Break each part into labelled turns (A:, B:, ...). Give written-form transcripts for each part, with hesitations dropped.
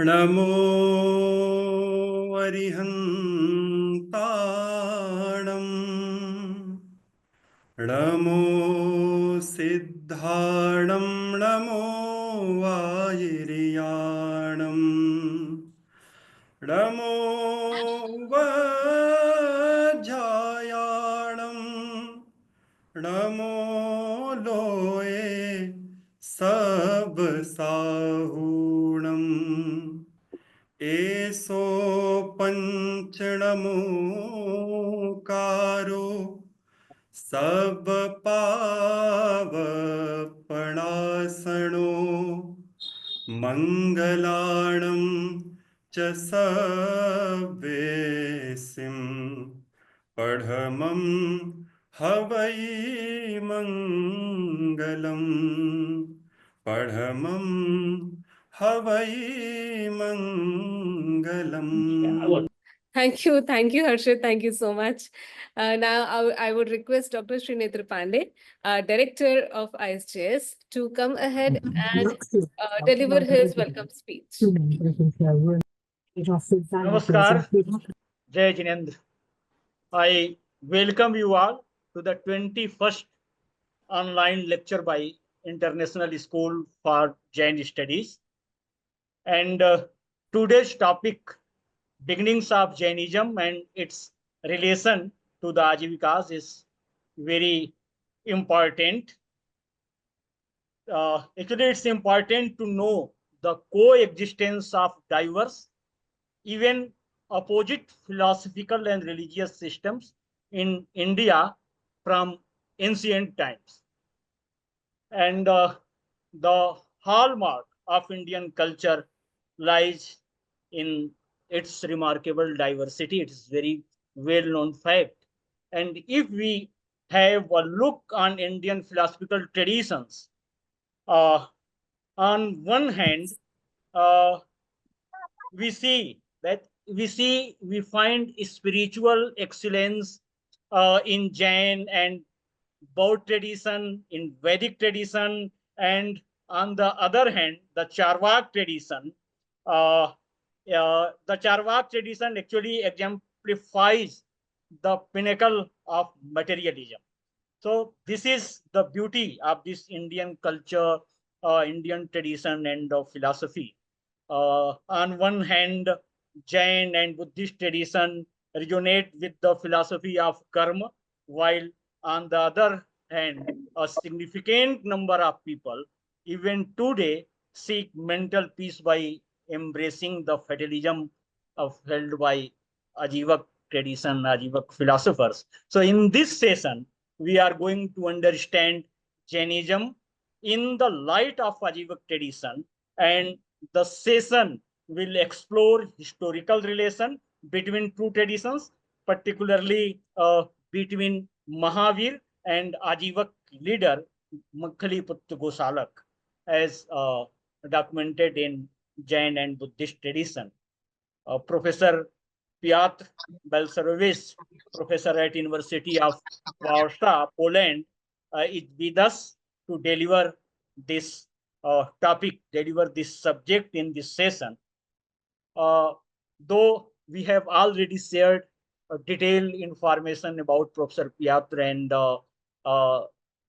A: नमो अरिहन्ताणम् नमो सिद्धाणं नमो वायिर्याणम् नमो वज्रायाणम् नमो लोये सब साहूणम् एसो पंचणमुकारो सब पावपणासनो मंगलाणं च सव्येसिं पढमं हवै मंगलम् पढमं हवै मंगलम्.
B: Thank you, Harshit. Thank you so much. Now, I would request Dr. Srinetha Pandey, Director of ISJS, to come ahead and deliver his welcome speech.
C: Namaskar, Jai Jinendra. I welcome you all to the 21st online lecture by International School for Jain Studies. And today's topic, beginnings of Jainism and its relation to the Ajivikas, is very important. Actually, it's important to know the coexistence of diverse, even opposite philosophical and religious systems in India from ancient times. And the hallmark of Indian culture lies in its remarkable diversity. It is very well-known fact. And if we have a look on Indian philosophical traditions, on one hand, we find spiritual excellence in Jain and Baudd tradition, in Vedic tradition, and on the other hand, the Charvak tradition. The Charvak tradition actually exemplifies the pinnacle of materialism. So this is the beauty of this Indian culture, Indian tradition, and philosophy. On one hand, Jain and Buddhist tradition resonate with the philosophy of karma, while on the other hand, a significant number of people, even today, seek mental peace by embracing the fatalism held by Ajivak tradition, Ajivak philosophers. So in this session, we are going to understand Jainism in the light of Ajivak tradition, and the session will explore historical relation between two traditions, particularly between Mahavir and Ajivak leader Makhaliputta Gosalak, as documented in Jain and Buddhist tradition. Professor Piotr Balcerowicz, professor at University of Warsaw, Poland, is with us to deliver this deliver this subject in this session. Though we have already shared detailed information about Professor Piotr and the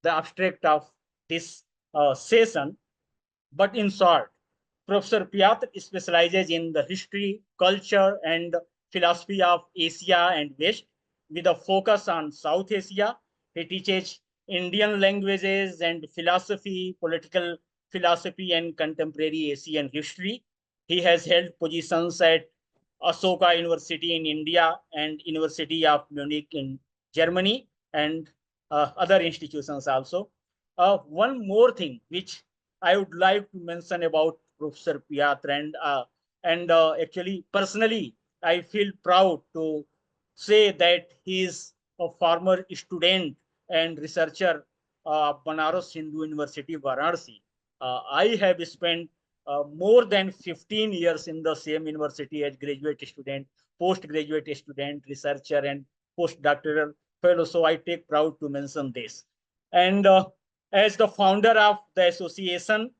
C: abstract of this session, but in short, Professor Piotr specializes in the history, culture, and philosophy of Asia and West, with a focus on South Asia. He teaches Indian languages and philosophy, political philosophy, and contemporary Asian history. He has held positions at Asoka University in India and University of Munich in Germany, and other institutions also. One more thing which I would like to mention about Professor Piotr, and actually personally, I feel proud to say that he is a former student and researcher of Banaras Hindu University, Varanasi. I have spent more than 15 years in the same university as graduate student, postgraduate student, researcher, and postdoctoral fellow. So I take proud to mention this. And as the founder of the association,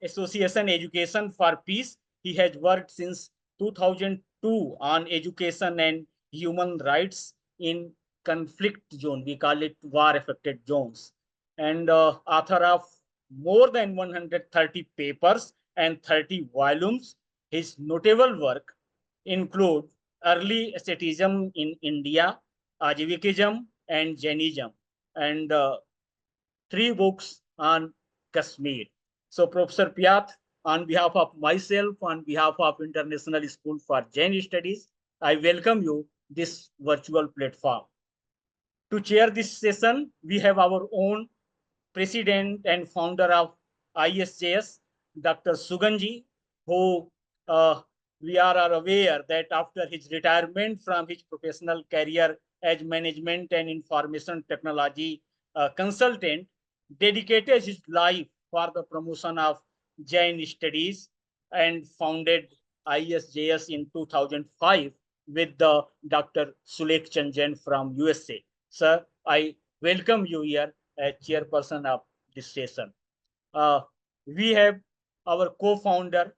C: Association Education for Peace, He has worked since 2002 on education and human rights in conflict zone. We call it war affected zones. And author of more than 130 papers and 30 volumes. His notable work include early asceticism in India, Ajivikism, and Jainism, and 3 books on Kashmir. So, Professor Piotr, on behalf of myself, on behalf of International School for Jain Studies, I welcome you this virtual platform. To chair this session, we have our own president and founder of ISJS, Dr. Suganji, who we are aware that after his retirement from his professional career as management and information technology consultant, dedicated his life for the promotion of Jain studies and founded ISJS in 2005 with the Dr. Sulekh Chanjan from USA. Sir, I welcome you here as chairperson of this session. We have our co-founder,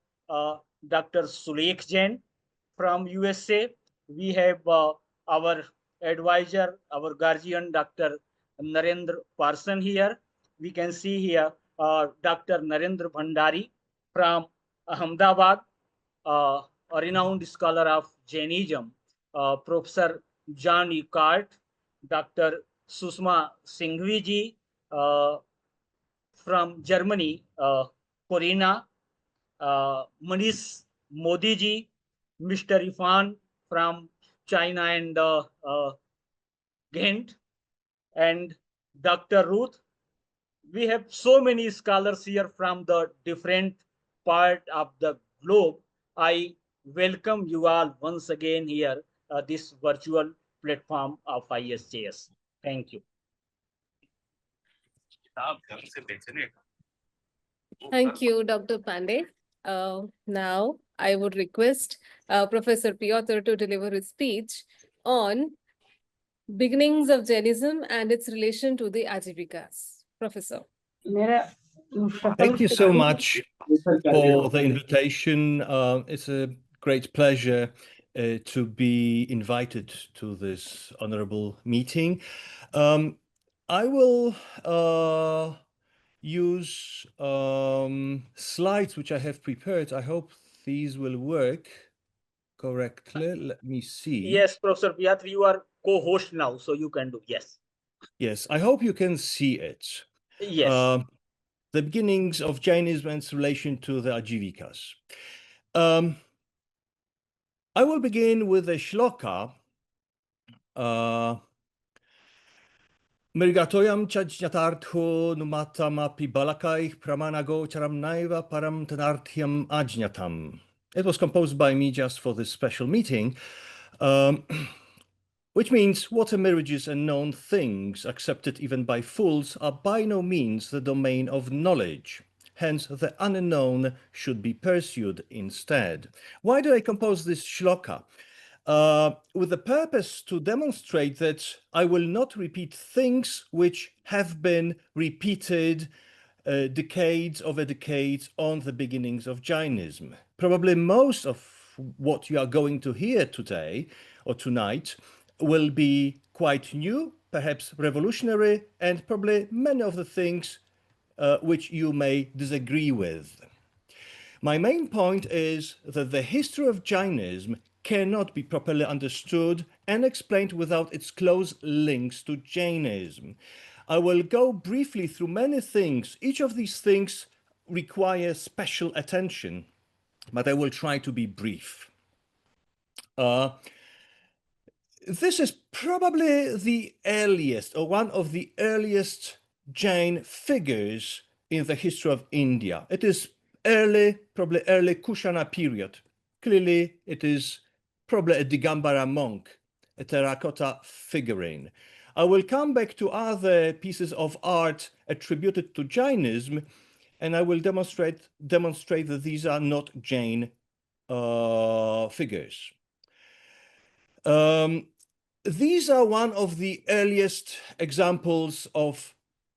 C: Dr. Sulekh Jain from USA. We have our advisor, our guardian, Dr. Narendra Parson here. We can see here Dr. Narendra Bhandari from Ahmedabad, a renowned scholar of Jainism, Professor John Eckart, Dr. Susma Singhvi ji from Germany, Corina, Manish Modi ji, Mr. Irfan from China and Ghent, and Dr. Ruth. We have so many scholars here from the different part of the globe. I welcome you all once again here, this virtual platform of ISJS. Thank you.
B: Thank you, Dr. Pandey. Now, I would request Professor Piotr to deliver his speech on beginnings of Jainism and its relation to the Ajivikas. Professor.
D: Thank you so much for the invitation. It's a great pleasure to be invited to this honorable meeting. I will use slides which I have prepared. I hope these will work correctly. Let me see.
C: Yes, Professor Piotr, you are co-host now, so you can do. Yes.
D: Yes, I hope you can see it.
C: Yes.
D: The beginnings of Jainism and its relation to the Ajivikas. I will begin with a shloka. Mirgatoyam chajnatartho numatamapi balakaih pramanago charamnaiva param tanarthyam ajnatam. It was composed by me just for this special meeting, which means water mirages and known things accepted even by fools are by no means the domain of knowledge. Hence, the unknown should be pursued instead. Why do I compose this shloka? With the purpose to demonstrate that I will not repeat things which have been repeated decades over decades on the beginnings of Jainism. Probably most of what you are going to hear today or tonight will be quite new, perhaps revolutionary, and probably many of the things which you may disagree with. My main point is that the history of Jainism cannot be properly understood and explained without its close links to Jainism. I will go briefly through many things. Each of these things requires special attention, but I will try to be brief. This is probably the earliest or one of the earliest Jain figures in the history of India. It is early, probably early Kushana period. Clearly, it is probably a Digambara monk, a terracotta figurine. I will come back to other pieces of art attributed to Jainism, and I will demonstrate that these are not Jain figures. These are one of the earliest examples of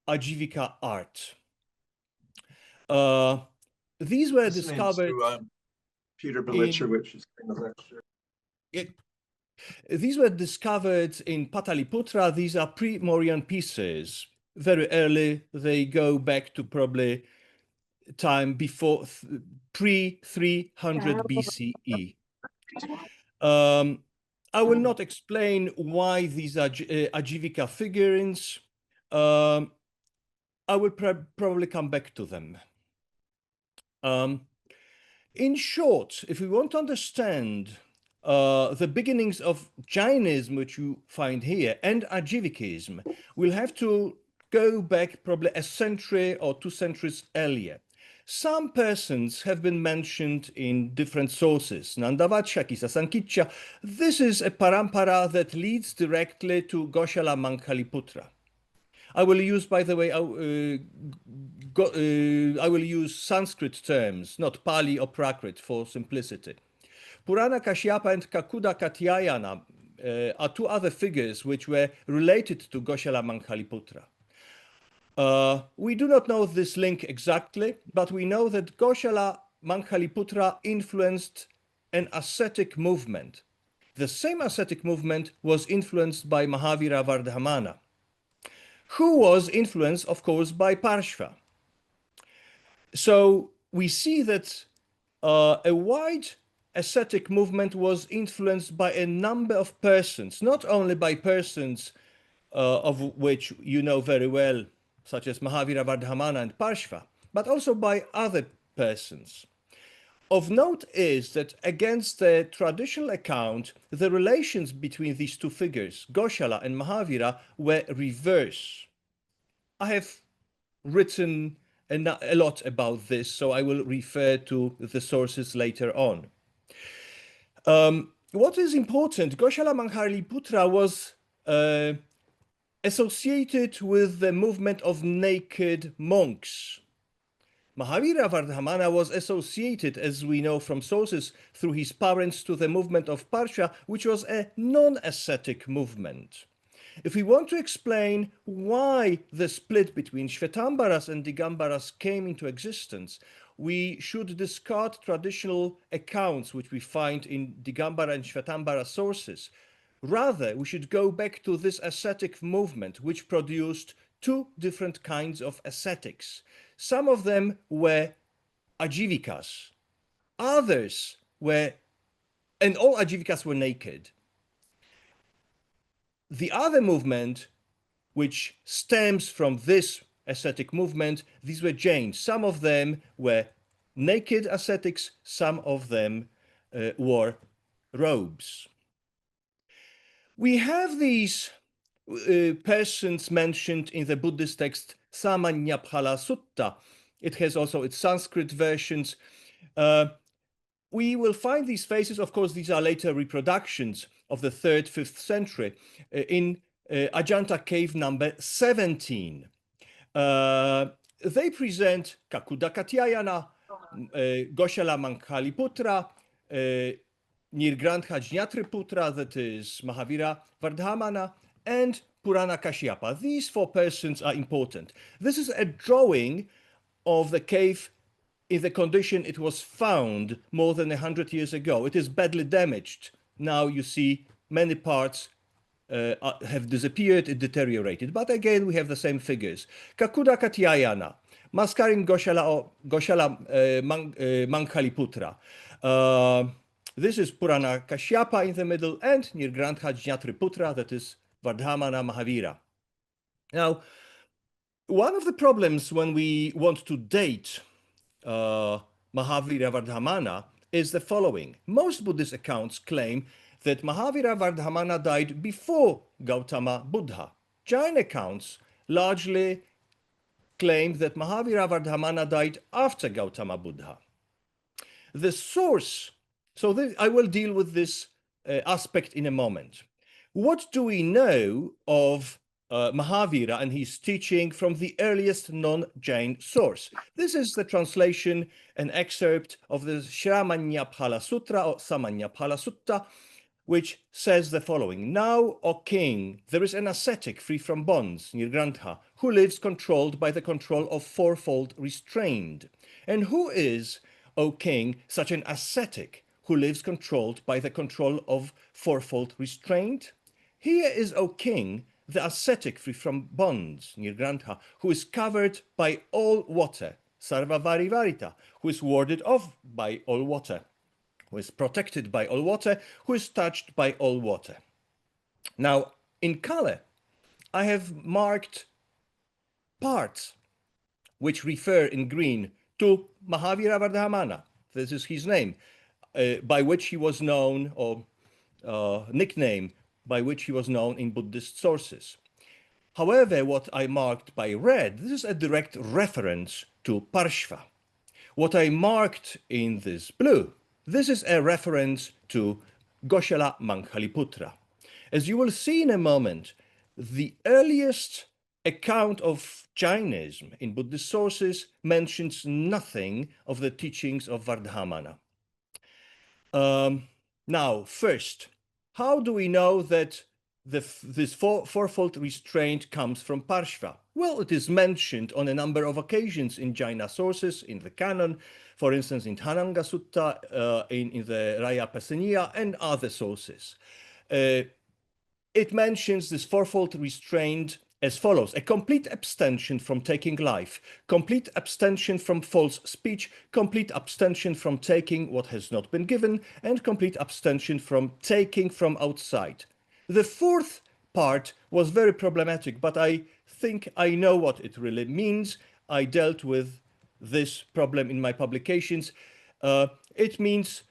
D: Ajivika art. These were discovered.
E: Piotr Balcerowicz is giving the lecture.
D: These were discovered in Pataliputra. These are pre-Mauryan pieces. Very early, they go back to probably time before pre-300 BCE. I will not explain why these are Ajivika figurines. I will probably come back to them. In short, if we want to understand the beginnings of Jainism, which you find here, and Ajivikism, we'll have to go back probably a century or 2 centuries earlier. Some persons have been mentioned in different sources. Nandavatsha, Kisa Sankitya. This is a parampara that leads directly to Goshala Mankhaliputra. I will use, by the way, I will use Sanskrit terms, not Pali or Prakrit for simplicity. Purana Kashyapa and Kakuda Katyayana are 2 other figures which were related to Goshala Mankhaliputra. We do not know this link exactly, but we know that Goshala Mankhaliputra influenced an ascetic movement. The same ascetic movement was influenced by Mahavira Vardhamana, who was influenced, of course, by Parshva. So we see that a wide ascetic movement was influenced by a number of persons, not only by persons of which you know very well, such as Mahavira Vardhamana and Parshva, but also by other persons. Of note is that against the traditional account, the relations between these 2 figures, Goshala and Mahavira, were reverse. I have written a lot about this, so I will refer to the sources later on. What is important, Goshala Mankhaliputra was associated with the movement of naked monks. Mahavira Vardhamana was associated, as we know from sources, through his parents to the movement of Parsha, which was a non-ascetic movement. If we want to explain why the split between Shvetambaras and Digambaras came into existence, we should discard traditional accounts which we find in Digambara and Shvetambara sources. Rather, we should go back to this ascetic movement which produced 2 different kinds of ascetics. Some of them were Ajivikas, others were, and all Ajivikas were naked. The other movement, which stems from this ascetic movement, these were Jains. Some of them were naked ascetics, some of them wore robes. We have these persons mentioned in the Buddhist text Samanyaphala Sutta. It has also its Sanskrit versions. We will find these faces, of course, these are later reproductions of the 3rd, 5th century in Ajanta cave number 17. They present Kakuda Katyayana, Goshala Mankhaliputra, Nirgrantha Jnatriputra, that is Mahavira Vardhamana, and Purana Kashyapa. These 4 persons are important. This is a drawing of the cave in the condition it was found more than 100 years ago. It is badly damaged. Now you see many parts have disappeared, it deteriorated. But again, we have the same figures. Kakuda Katyayana, Maskarin Goshala Mankhaliputra. This is Purana Kashyapa in the middle, and Nirgrantha Jnatriputra, that is Vardhamana Mahavira. Now, one of the problems when we want to date Mahavira Vardhamana is the following. Most Buddhist accounts claim that Mahavira Vardhamana died before Gautama Buddha. Jain accounts largely claim that Mahavira Vardhamana died after Gautama Buddha. The source, I will deal with this aspect in a moment. What do we know of Mahavira and his teaching from the earliest non-Jain source? This is the translation, an excerpt of the Shramanyaphala Sutra or Samanyaphala Sutta, which says the following. Now, O king, there is an ascetic free from bonds, Nirgrantha, who lives controlled by the control of 4-fold restraint, and who is O king, such an ascetic who lives controlled by the control of fourfold restraint? Here is, O king, the ascetic free from bonds, nirgrantha, who is covered by all water, sarva varivarita, who is warded off by all water, who is protected by all water, who is touched by all water. Now, in color, I have marked parts which refer in green to Mahavira Vardhamana. This is his name, by which he was known, or nickname by which he was known in Buddhist sources. However, what I marked by red, this is a direct reference to Parshva. What I marked in this blue, this is a reference to Goshala Mankhaliputra. As you will see in a moment, the earliest account of Jainism in Buddhist sources mentions nothing of the teachings of Vardhamana. Now, first, how do we know that this fourfold restraint comes from Parshva? Well, it is mentioned on a number of occasions in Jaina sources, in the canon, for instance, in Dhananga Sutta, in the Raya Pasaniya, and other sources. It mentions this fourfold restraint as follows: a complete abstention from taking life, complete abstention from false speech, complete abstention from taking what has not been given, and complete abstention from taking from outside. The fourth part was very problematic, but I think I know what it really means. I dealt with this problem in my publications. It means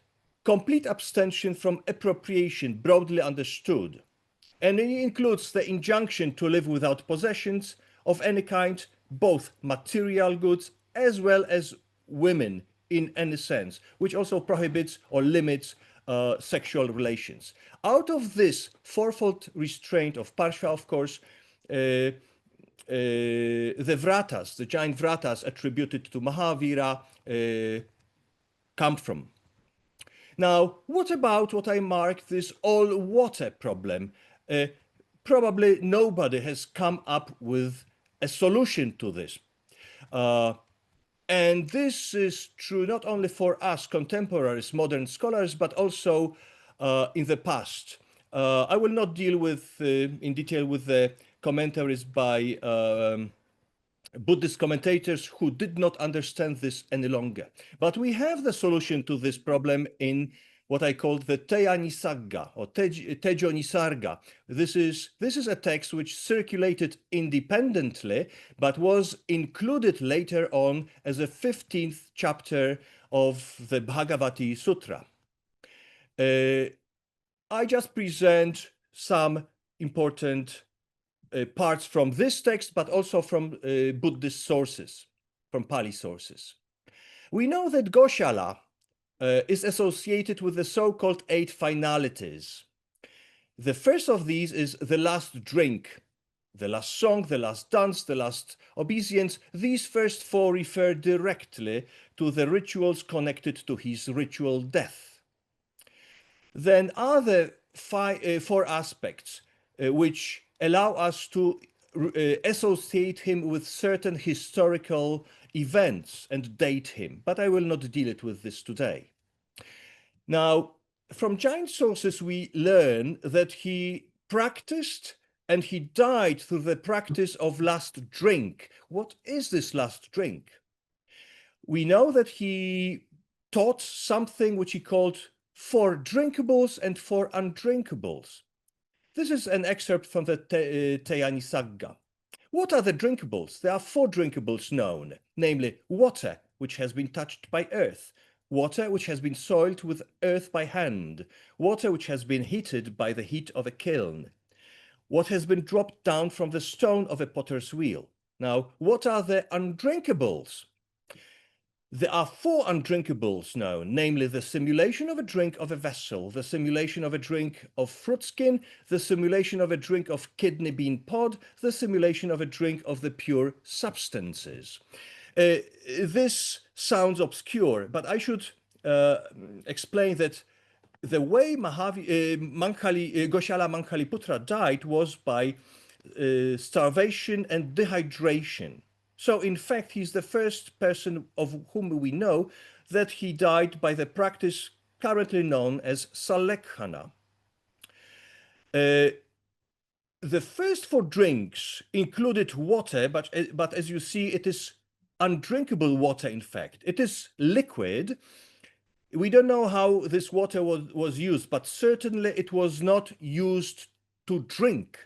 D: complete abstention from appropriation, broadly understood. And it includes the injunction to live without possessions of any kind, both material goods as well as women in any sense, which also prohibits or limits sexual relations. Out of this fourfold restraint of Parshva, of course, the vratas, the giant vratas attributed to Mahavira, come from. Now, what about what I marked this all water problem? Probably nobody has come up with a solution to this. And this is true not only for us contemporaries, modern scholars, but also in the past. I will not deal with in detail with the commentaries by Buddhist commentators who did not understand this any longer. But we have the solution to this problem in what I called the Teja Nisarga or Tejo Nisarga. This is a text which circulated independently, but was included later on as a 15th chapter of the Bhagavati Sutra. I just present some important parts from this text, but also from Buddhist sources, from Pali sources. We know that Goshala is associated with the so-called 8 finalities. The first of these is the last drink, the last song, the last dance, the last obeisance. These first 4 refer directly to the rituals connected to his ritual death. Then other 4 aspects which allow us to associate him with certain historical events and date him, but I will not deal it with this today. Now, from Jain sources, we learn that he practiced and he died through the practice of last drink. What is this last drink? We know that he taught something which he called 4 drinkables and 4 undrinkables. This is an excerpt from the Teja Nisarga. What are the drinkables? There are 4 drinkables known, namely water, which has been touched by earth, water which has been soiled with earth by hand, water which has been heated by the heat of a kiln, what has been dropped down from the stone of a potter's wheel. Now, what are the undrinkables? There are 4 undrinkables known, namely the simulation of a drink of a vessel, the simulation of a drink of fruit skin, the simulation of a drink of kidney bean pod, the simulation of a drink of the pure substances. This sounds obscure, but I should explain that the way Goshala Mankhaliputra died was by starvation and dehydration. So in fact, he's the first person of whom we know that he died by the practice currently known as Salekhana. The first 4 drinks included water, but as you see, it is undrinkable water, in fact. It is liquid. We don't know how this water was used, but certainly it was not used to drink.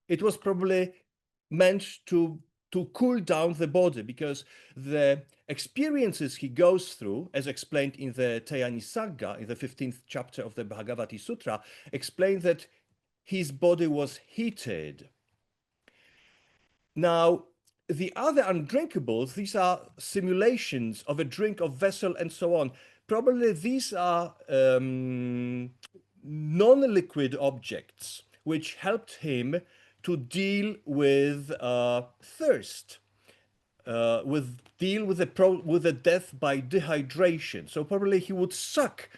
D: It was probably meant to cool down the body, because the experiences he goes through, as explained in the Tyanisagga, in the 15th chapter of the Bhagavati Sutra, explain that his body was heated. Now, the other undrinkables, these are simulations of a drink of vessel and so on. Probably these are non-liquid objects which helped him to deal with thirst, deal with the death by dehydration. So probably he would suck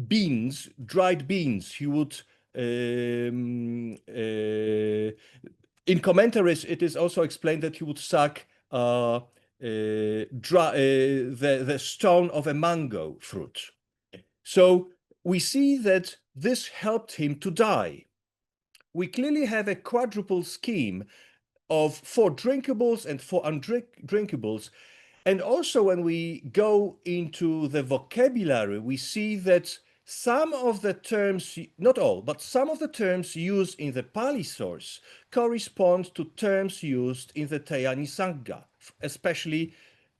D: beans, dried beans. He would, in commentaries, it is also explained that he would suck the stone of a mango fruit. So we see that this helped him to die. We clearly have a quadruple scheme of 4 drinkables and 4 undrinkables. And also when we go into the vocabulary, we see that some of the terms, not all, but some of the terms used in the Pali source correspond to terms used in the Tyanisagga, especially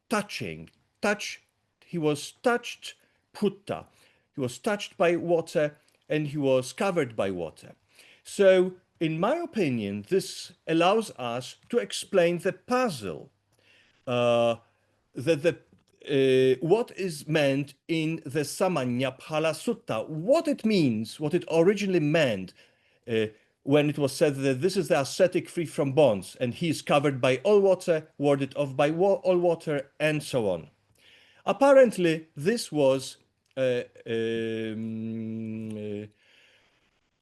D: touching. Touch, he was touched, putta. He was touched by water and he was covered by water. So, in my opinion, this allows us to explain the puzzle, what is meant in the Samanya Phala Sutta, what it means, what it originally meant when it was said that this is the ascetic free from bonds and he is covered by all water, warded off by all water, and so on. Apparently, this was Goshala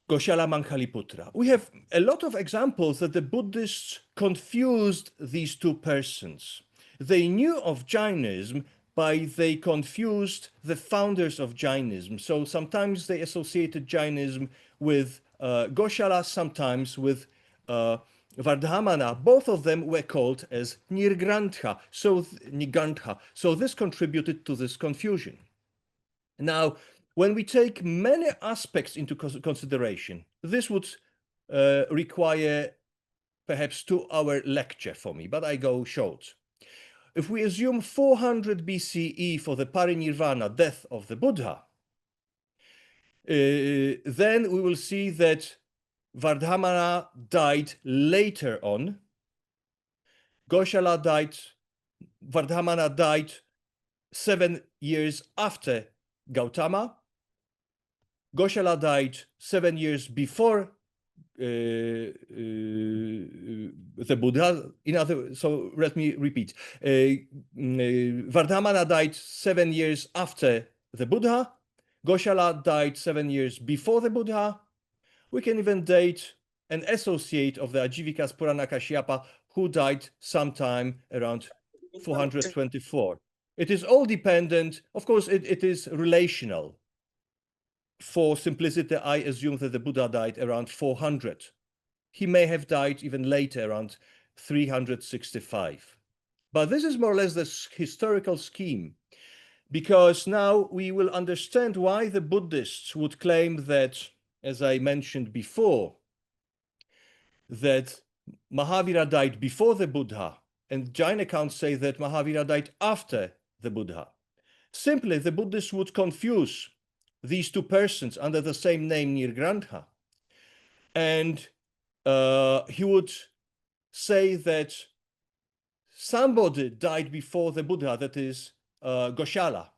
D: Mankhaliputra. We have a lot of examples that the Buddhists confused these 2 persons. They knew of Jainism, but they confused the founders of Jainism. So sometimes they associated Jainism with Goshala, sometimes with Vardhamana. Both of them were called as Nirgrantha, Nigrantha. So this contributed to this confusion. Now, when we take many aspects into consideration, this would require perhaps 2-hour lecture for me, but I go short. If we assume 400 BCE for the parinirvana, death of the Buddha, then we will see that Vardhamana died later on. Vardhamana died 7 years after Gautama. Goshala died 7 years before the Buddha. So let me repeat. Vardhamana died 7 years after the Buddha. Goshala died 7 years before the Buddha. We can even date an associate of the Ajivikas Purana Kashyapa who died sometime around 424. It is all dependent. Of course, it is relational. For simplicity, I assume that the Buddha died around 400. He may have died even later, around 365. But this is more or less the historical scheme, because now we will understand why the Buddhists would claim that, as I mentioned before, that Mahavira died before the Buddha, and Jain accounts say that Mahavira died after the Buddha. Simply, the Buddhists would confuse these 2 persons under the same name, Nirgrantha, and he would say that somebody died before the Buddha, that is Goshala.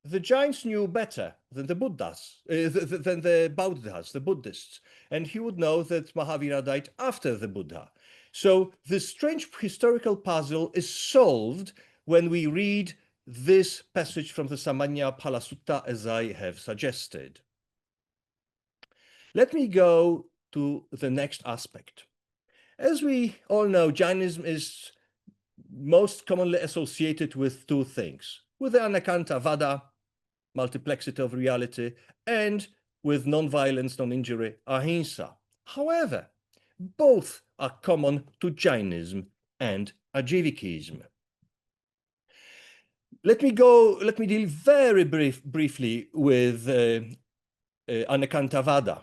D: The Jains knew better than the Buddhas, than the Bauddhas, the Buddhists, and he would know that Mahavira died after the Buddha. So this strange historical puzzle is solved when we read this passage from the Samanya Phala Sutta, as I have suggested. Let me go to the next aspect. As we all know, Jainism is most commonly associated with two things, with the Anekanta Vada, multiplexity of reality, and with non-violence, non-injury, ahimsa. However, both are common to Jainism and Ajivikism. Let me deal very briefly with Anekanta Vada.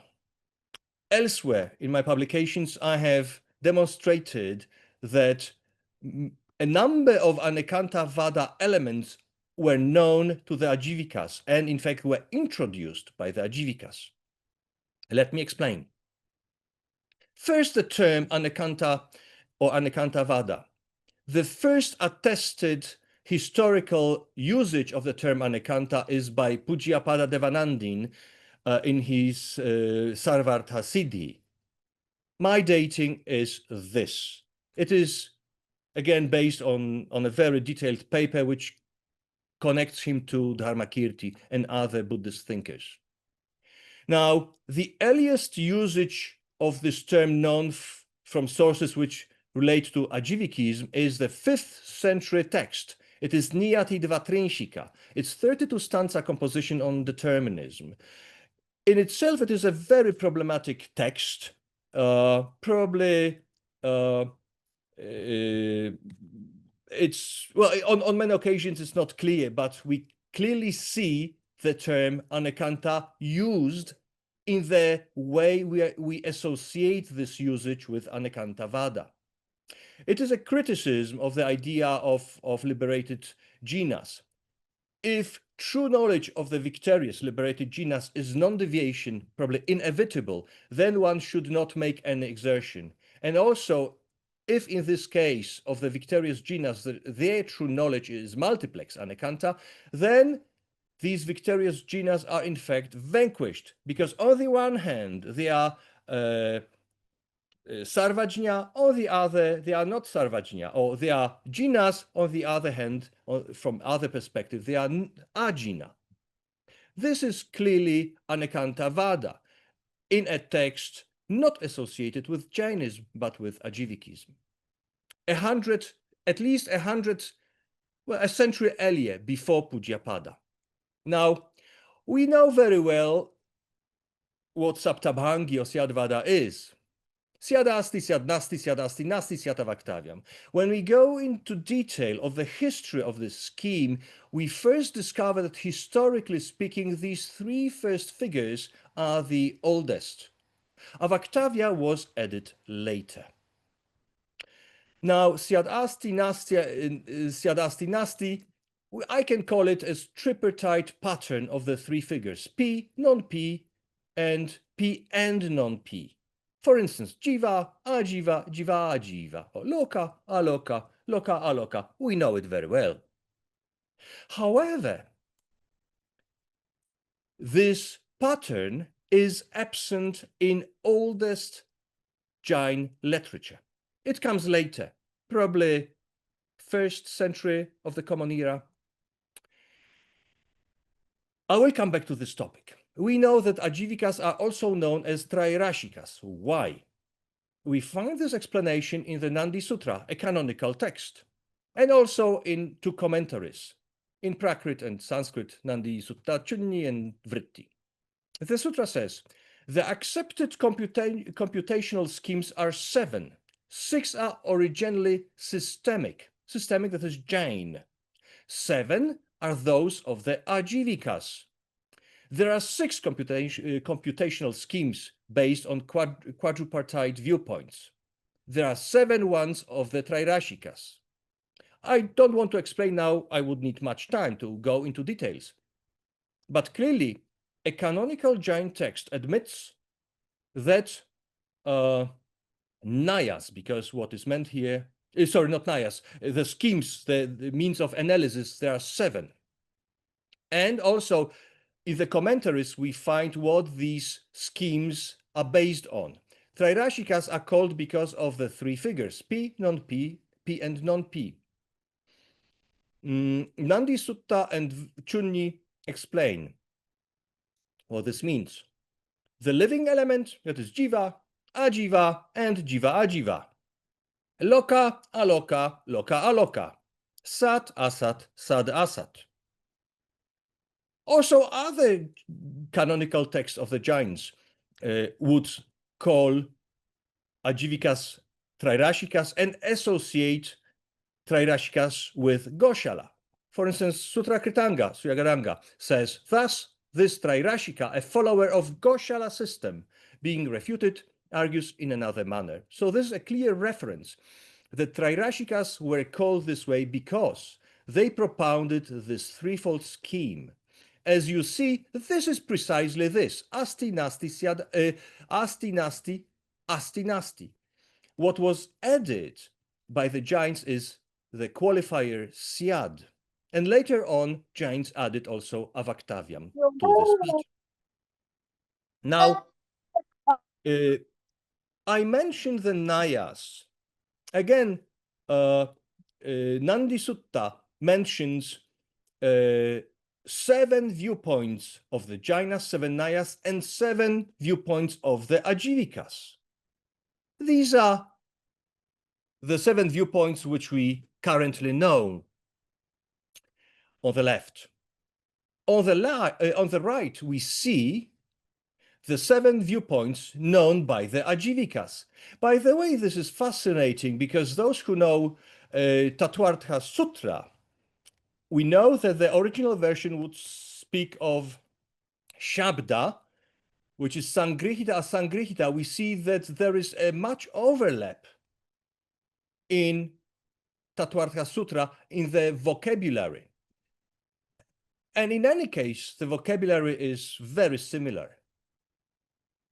D: Elsewhere in my publications, I have demonstrated that a number of Anekanta Vada elements were known to the Ajivikas and in fact were introduced by the Ajivikas. Let me explain. First, the term Anekanta or Anekanta Vada. The first attested historical usage of the term Anekanta is by Pujyapada Devanandin in his Sarvartha Siddhi. My dating is this. It is, again, based on a very detailed paper which connects him to Dharmakirti and other Buddhist thinkers. Now, the earliest usage of this term known from sources which relate to Ajivikism is the 5th century text. It is Niyati Dvatrinshika. It's 32 stanza composition on determinism. In itself, it is a very problematic text. Probably it's, well, on many occasions it's not clear, but we clearly see the term Anekanta used in the way we associate this usage with Anekanta Vada. It is a criticism of the idea of liberated jinas. If true knowledge of the victorious liberated jinas is non-deviation, probably inevitable, then one should not make any exertion. And also, if in this case of the victorious jinas, their true knowledge is multiplex, Anekanta, then these victorious jinas are in fact vanquished, because on the one hand, they are Sarvajna, on the other, they are not Sarvajna, or they are jinas, on the other hand, from other perspective, they are ajina. This is clearly Anekanta Vada in a text not associated with Jainism, but with Ajivikism. At least a century earlier, before Pujyapada. Now, we know very well what Saptabhangi or Syadvada is. Syadasti, Syadnasti, Syadasti, Nasti, Syatavaktavyam. When we go into detail of the history of this scheme, we first discover that historically speaking, these three first figures are the oldest. Avaktavya was added later. Now, Syadasti, Nasti, I can call it a tripartite pattern of the three figures, P, non-P, and P and non-P. For instance, jiva, ajiva, jiva, ajiva, or loka, aloka, loka, aloka. We know it very well. However, this pattern is absent in oldest Jain literature. It comes later, probably 1st century of the Common Era. I will come back to this topic. We know that Ajivikas are also known as Trairashikas. Why? We find this explanation in the Nandi Sutra, a canonical text, and also in two commentaries, in Prakrit and Sanskrit, Nandi Sutta Chunni and Vritti. The sutra says, the accepted computational schemes are 7. 6 are originally systemic, that is Jain. 7 are those of the Ajivikas. There are 6 computational schemes based on quadripartite viewpoints. There are 7 ones of the Trairashikas. I don't want to explain now, I would need much time to go into details. But clearly, a canonical Jain text admits that Nayas, because what is meant here, sorry, not Nayas, the schemes, the means of analysis, there are 7. And also, in the commentaries, we find what these schemes are based on. Trairashikas are called because of the 3 figures, P, non-P, P and non-P. Nandi Sutta and Chunni explain what this means. The living element, that is jiva, ajiva, and jiva ajiva. Loka, aloka, loka, aloka. Sat, asat, sad, asat. Also, other canonical texts of the Jains would call Ajivikas Trairashikas and associate Trairashikas with Goshala. For instance, Sutra Kritanga, Suyagaranga, says, thus, this Trairashika, a follower of Goshala system, being refuted, argues in another manner. So this is a clear reference. The Trairashikas were called this way because they propounded this threefold scheme. As you see, this is precisely this. Asti nasti syad, asti nasti, asti nasti. What was added by the Jains is the qualifier syad. And later on, Jains added also avaktavyam to this pattern. Now, I mentioned the Nayas. Again, Nandi Sutta mentions 7 viewpoints of the Jainas, 7 Nayas, and 7 viewpoints of the Ajivikas. These are the 7 viewpoints which we currently know on the left. On the right, we see the 7 viewpoints known by the Ajivikas. By the way, this is fascinating because those who know Tattvartha Sutra, we know that the original version would speak of Shabda, which is Sangrihita Asangrihita. We see that there is a much overlap in Tattvartha Sutra in the vocabulary. And in any case, the vocabulary is very similar.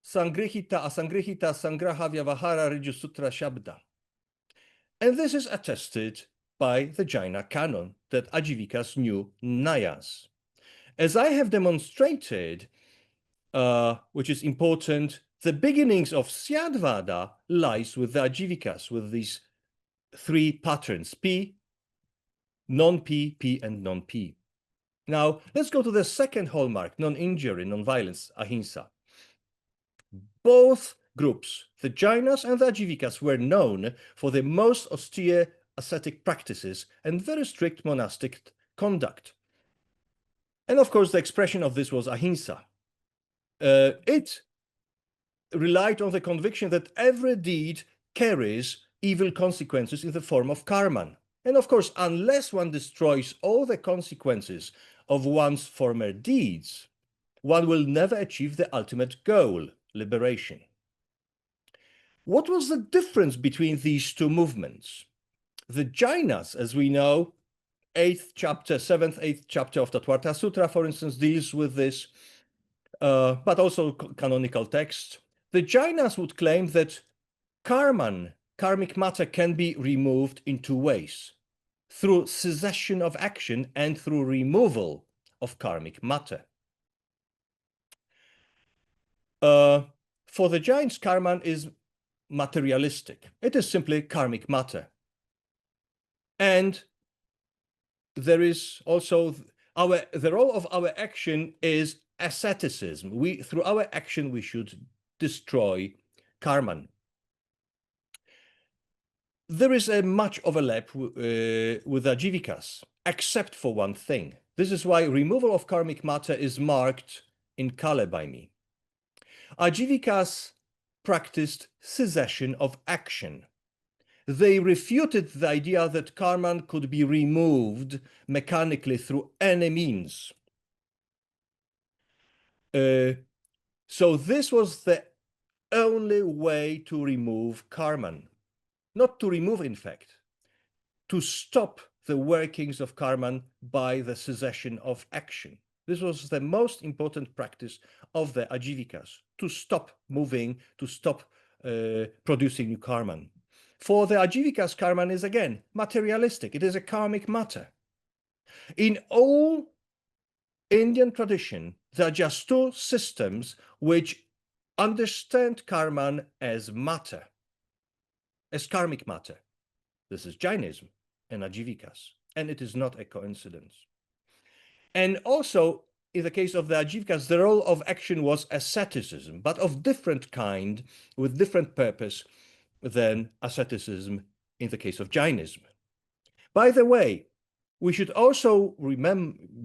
D: Sangrihita, Asangrihita, Sangraha, Vyavahara, Riju Sutra, Shabda. And this is attested by the Jaina canon that Ajivikas knew Nayas. As I have demonstrated, which is important, the beginnings of Syadvada lies with the Ajivikas, with these 3 patterns, P, non-P, P, and non-P. Now, let's go to the second hallmark, non-injury, non-violence, ahimsa. Both groups, the Jainas and the Ajivikas, were known for the most austere ascetic practices and very strict monastic conduct. And of course, the expression of this was ahimsa. It relied on the conviction that every deed carries evil consequences in the form of karma. And of course, unless one destroys all the consequences of one's former deeds, one will never achieve the ultimate goal, liberation. What was the difference between these 2 movements? The Jainas, as we know, 8th chapter, 7th, 8th chapter of Tattvartha Sutra, for instance, deals with this, but also canonical text. The Jainas would claim that karmic matter can be removed in 2 ways, through cessation of action and through removal of karmic matter. For the Jains, karma is materialistic. It is simply karmic matter. And there is also the role of our action is asceticism. Through our action, we should destroy karma. There is a much overlap with Ajivikas, except for one thing. This is why removal of karmic matter is marked in color by me. Ajivikas practiced cessation of action. They refuted the idea that karma could be removed mechanically through any means. So this was the only way to remove karma. Not to remove, in fact, to stop the workings of karma by the cessation of action. This was the most important practice of the Ajivikas, to stop moving, to stop producing new karma. For the Ajivikas, karma is again materialistic. It is a karmic matter. In all Indian tradition, there are just 2 systems which understand karma as matter, as karmic matter. This is Jainism and Ajivikas, and it is not a coincidence. And also, in the case of the Ajivikas, the role of action was asceticism, but of different kind, with different purpose than asceticism in the case of Jainism. By the way, we should also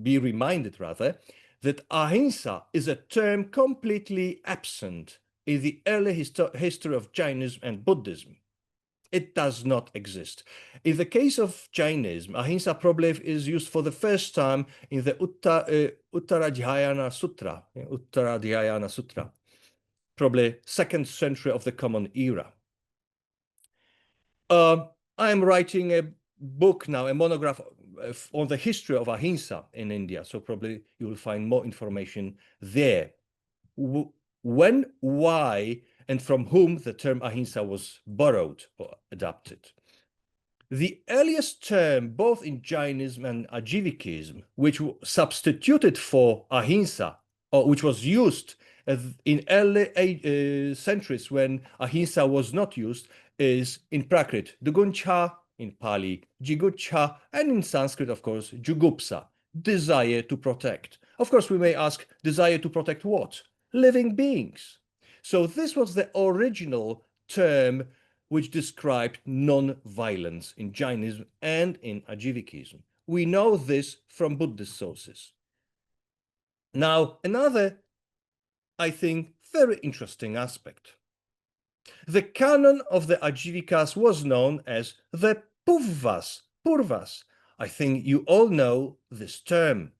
D: be reminded rather that ahimsa is a term completely absent in the early history of Jainism and Buddhism. It does not exist. In the case of Jainism, ahimsa probably is used for the first time in the Uttarajayana Sutra, probably 2nd century of the Common Era. I'm writing a book now, a monograph on the history of ahimsa in India, so probably you will find more information there. When, why, and from whom the term ahimsa was borrowed or adapted. The earliest term, both in Jainism and Ajivikism, which substituted for ahimsa, or which was used in early centuries when ahimsa was not used, is in Prakrit, Duguncha, in Pali, Jigucha, and in Sanskrit, of course, Jugupsa, desire to protect. Of course, we may ask, desire to protect what? Living beings. So this was the original term which described non-violence in Jainism and in Ajivikism. We know this from Buddhist sources. Now, another, I think, very interesting aspect. The canon of the Ajivikas was known as the Purvas. I think you all know this term.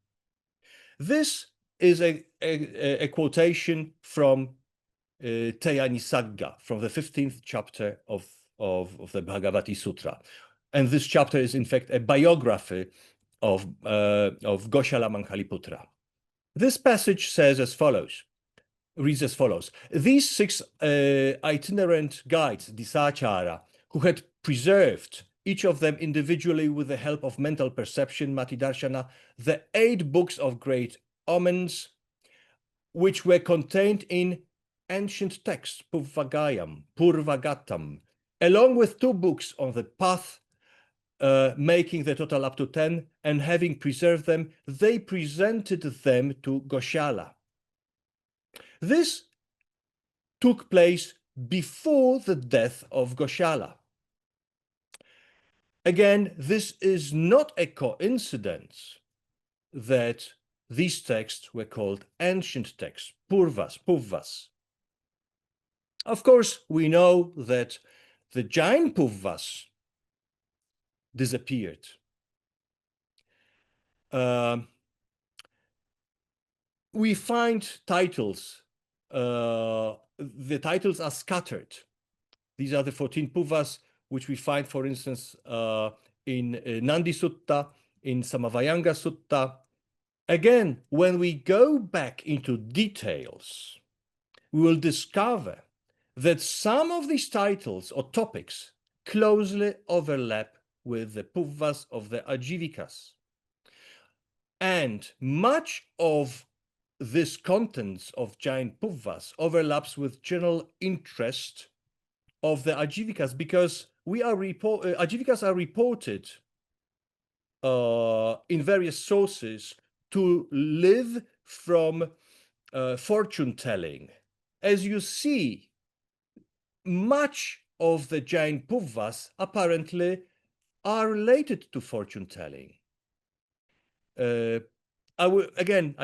D: This is a quotation from Teyani from the 15th chapter of the Bhagavati Sutra. And this chapter is, in fact, a biography of Goshala Mankhaliputra. This passage says as follows, reads as follows. These 6 itinerant guides, Disachara, who had preserved, each of them individually with the help of mental perception, Matidarshana, the 8 books of great omens, which were contained in ancient texts, Purvagatam, along with 2 books on the path, making the total up to 10, and having preserved them, they presented them to Goshala. This took place before the death of Goshala. Again, this is not a coincidence that these texts were called ancient texts, Purvas. Of course, we know that the Jain Purvas disappeared. We find titles. The titles are scattered. These are the 14 Purvas, which we find, for instance, in Nandi Sutta, in Samavayanga Sutta. Again, when we go back into details, we will discover that some of these titles or topics closely overlap with the Purvas of the Ajivikas. And much of this contents of Jain Purvas overlaps with general interest of the Ajivikas, because Ajivikas are reported in various sources to live from fortune telling. As you see, much of the Jain Purvas apparently are related to fortune telling. I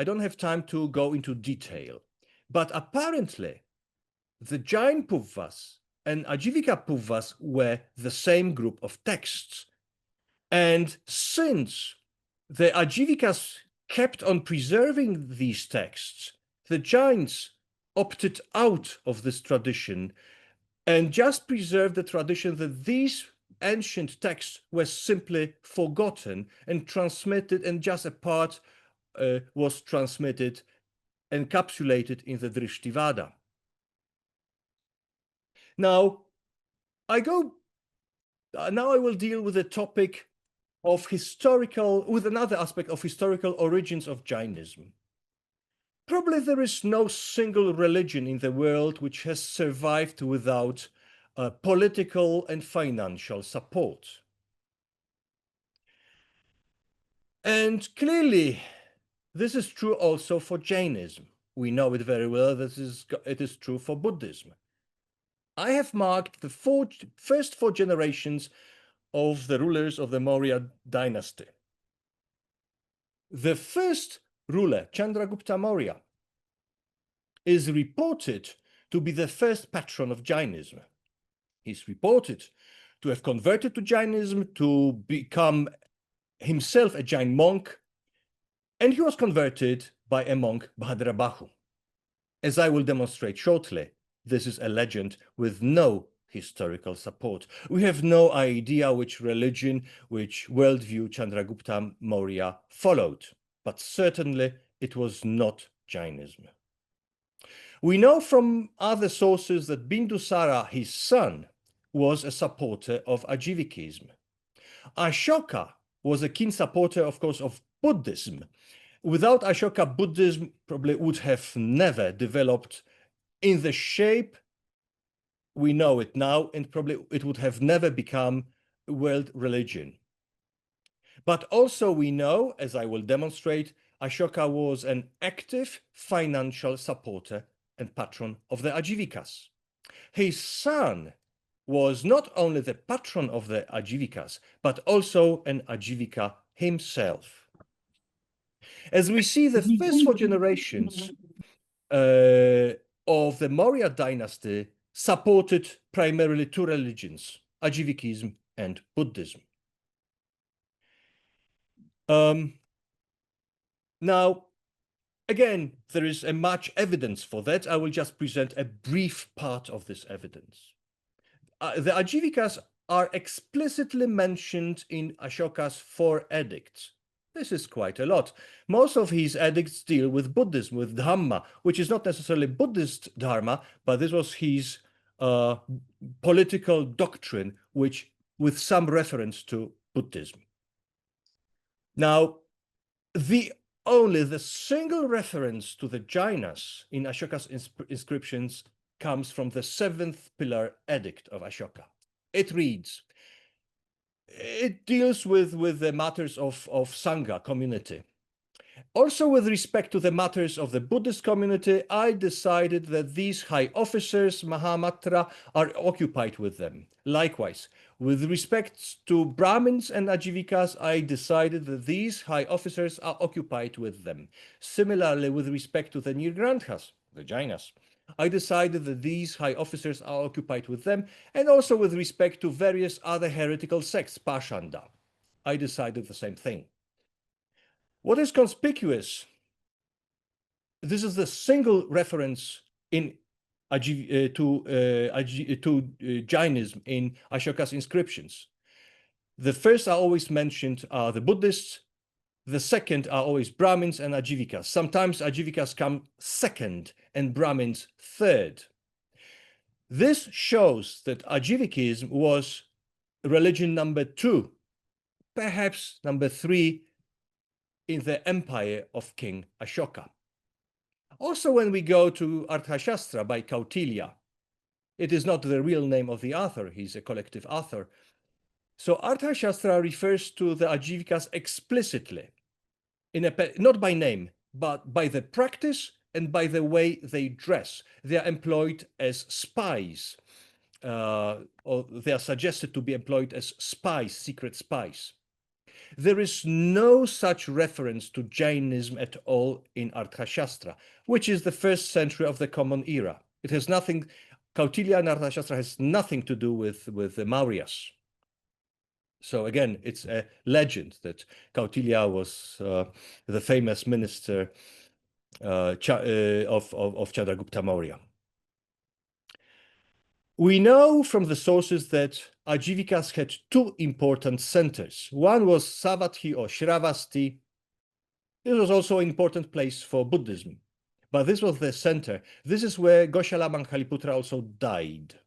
D: don't have time to go into detail, but apparently the Jain Purvas and Ajivika Purvas were the same group of texts. And since the Ajivikas kept on preserving these texts, the Jains opted out of this tradition and just preserved the tradition that these ancient texts were simply forgotten and transmitted, and just a part was transmitted, encapsulated in the Drishtivada. Now I will deal with the topic of another aspect of historical origins of Jainism. Probably there is no single religion in the world which has survived without political and financial support. And clearly, this is true also for Jainism. We know it very well. It is true for Buddhism. I have marked the first 4 generations of the rulers of the Maurya dynasty. The first ruler, Chandragupta Maurya, is reported to be the first patron of Jainism. He's reported to have converted to Jainism, to become himself a Jain monk, and he was converted by a monk, Bhadrabahu. As I will demonstrate shortly, this is a legend with no historical support. We have no idea which religion, which worldview Chandragupta Maurya followed, but certainly it was not Jainism. We know from other sources that Bindusara, his son, was a supporter of Ajivikism. Ashoka was a keen supporter, of course, of Buddhism. Without Ashoka, Buddhism probably would have never developed in the shape we know it now, and probably it would have never become a world religion. But also we know, as I will demonstrate, Ashoka was an active financial supporter and patron of the Ajivikas. His son was not only the patron of the Ajivikas, but also an Ajivika himself. As we see, the first 4 generations of the Maurya dynasty supported primarily 2 religions, Ajivikism and Buddhism. Now, again, there is much evidence for that. I will just present a brief part of this evidence. The Ajivikas are explicitly mentioned in Ashoka's 4 edicts. This is quite a lot. Most of his edicts deal with Buddhism, with Dhamma, which is not necessarily Buddhist Dharma, but this was his political doctrine, which with some reference to Buddhism. Now, the single reference to the Jainas in Ashoka's inscriptions comes from the 7th pillar edict of Ashoka. It reads, it deals with the matters of Sangha community. Also with respect to the matters of the Buddhist community, I decided that these high officers, Mahamatra, are occupied with them. Likewise, with respect to Brahmins and Ajivikas, I decided that these high officers are occupied with them. Similarly, with respect to the Nirgranthas, the Jainas, I decided that these high officers are occupied with them, and also with respect to various other heretical sects, Pashanda. I decided the same thing. What is conspicuous, this is the single reference in to Jainism in Ashoka's inscriptions. The first are always mentioned are the Buddhists, the second are always Brahmins and Ajivikas. Sometimes Ajivikas come second and Brahmins third. This shows that Ajivikism was religion number 2, perhaps number 3 in the empire of King Ashoka. Also, when we go to Arthashastra by Kautilya, it is not the real name of the author, he's a collective author. So Arthashastra refers to the Ajivikas explicitly, not by name, but by the practice and by the way they dress. They are employed as spies, or they are suggested to be employed as spies, secret spies. There is no such reference to Jainism at all in Arthashastra, which is the 1st century of the Common Era. It has nothing, Kautilya and Arthashastra has nothing to do with the Mauryas. So again, it's a legend that Kautilya was the famous minister of Chandragupta Maurya. We know from the sources that Ajivikas had 2 important centers. One was Savatthi or Shravasti. This was also an important place for Buddhism, but this was the center. This is where Goshala Mankhaliputra also died.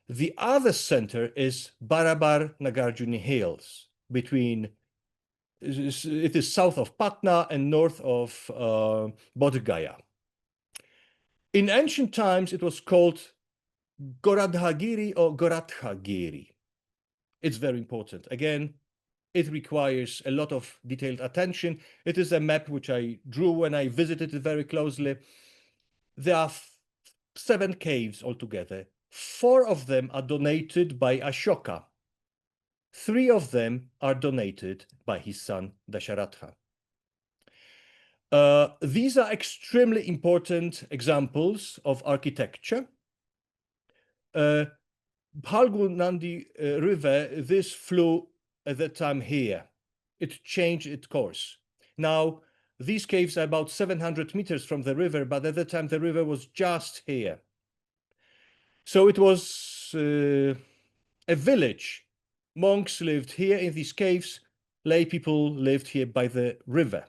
D: The other center is Barabar Nagarjuni Hills, it is south of Patna and north of Bodh Gaya. In ancient times, it was called Goradhagiri or Gorathagiri. It's very important. Again, it requires a lot of detailed attention. It is a map which I drew when I visited it very closely. There are 7 caves altogether. 4 of them are donated by Ashoka. 3 of them are donated by his son Dasharatha. These are extremely important examples of architecture. Bhalgu Nandi River, this flew at that time here. It changed its course. Now, these caves are about 700 meters from the river, but at that time the river was just here. So it was a village. Monks lived here in these caves. Lay people lived here by the river.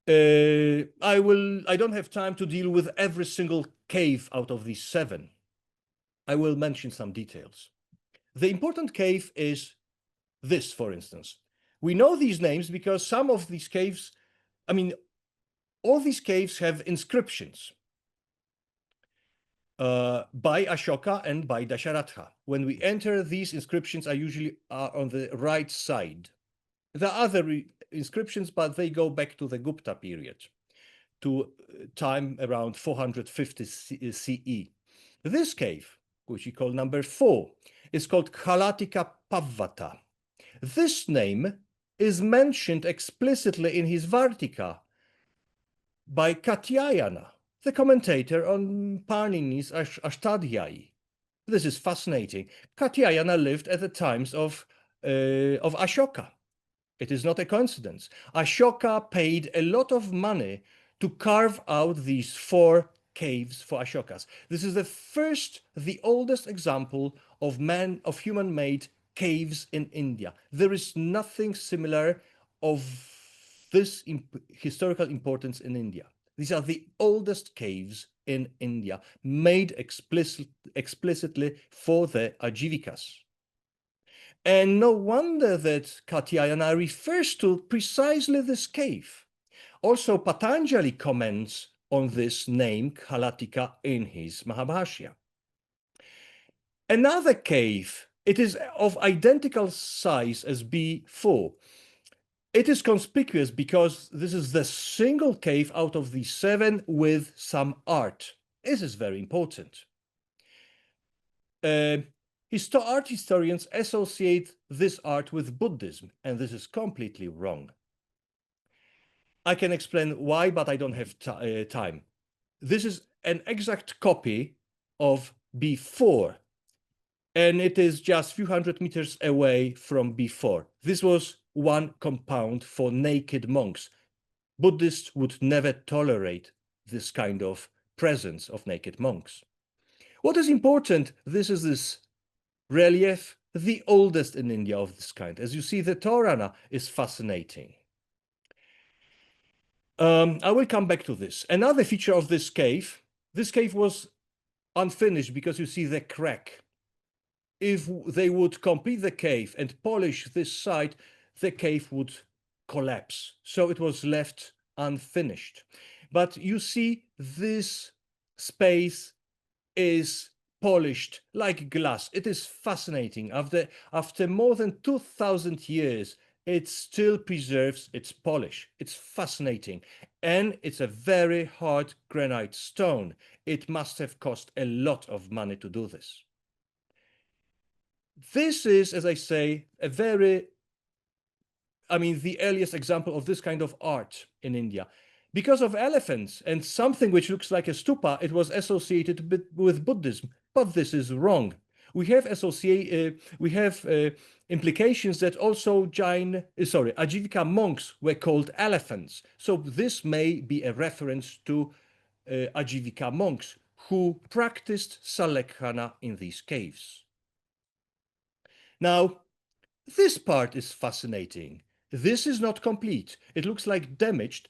D: I don't have time to deal with every single cave out of these 7. I will mention some details. The important cave is this, for instance. We know these names because some of these caves, I mean, all these caves have inscriptions by Ashoka and by Dasharatha. When we enter, these inscriptions are usually on the right side. There are other inscriptions, but they go back to the Gupta period, to time around 450 CE. This cave, which we call number 4, is called Khalatika Pavvata. This name is mentioned explicitly in his Vartika by Katyayana, the commentator on Panini's Ashtadhyayi. This is fascinating. Katyayana lived at the times of Ashoka. It is not a coincidence. Ashoka paid a lot of money to carve out these 4 caves for Ashokas. This is the oldest example of human-made caves in India. There is nothing similar of this historical importance in India. These are the oldest caves in India, made explicitly for the Ajivikas. And no wonder that Katyayana refers to precisely this cave. Also, Patanjali comments on this name, Khalatika, in his Mahabhashya. Another cave, it is of identical size as B4. It is conspicuous because this is the single cave out of the 7 with some art. This is very important. Art historians associate this art with Buddhism, and this is completely wrong. I can explain why, but I don't have time. This is an exact copy of B4, and it is just a few hundred meters away from B4. This was one compound for naked monks. Buddhists would never tolerate this kind of presence of naked monks. What is important, this is this relief, the oldest in India of this kind. As you see, the Torana is fascinating. I will come back to this. Another feature of this cave was unfinished because you see the crack. If they would complete the cave and polish this side, the cave would collapse. So it was left unfinished. But you see, this space is polished like glass. It is fascinating. After more than 2,000 years, it still preserves its polish. It's fascinating. And it's a very hard granite stone. It must have cost a lot of money to do this. This is, as I say, the earliest example of this kind of art in India. Because of elephants and something which looks like a stupa, it was associated with Buddhism, but this is wrong. We have implications that also Ajivika monks were called elephants. So this may be a reference to Ajivika monks who practiced Salekhana in these caves. Now, this part is fascinating. This is not complete. It looks like damaged,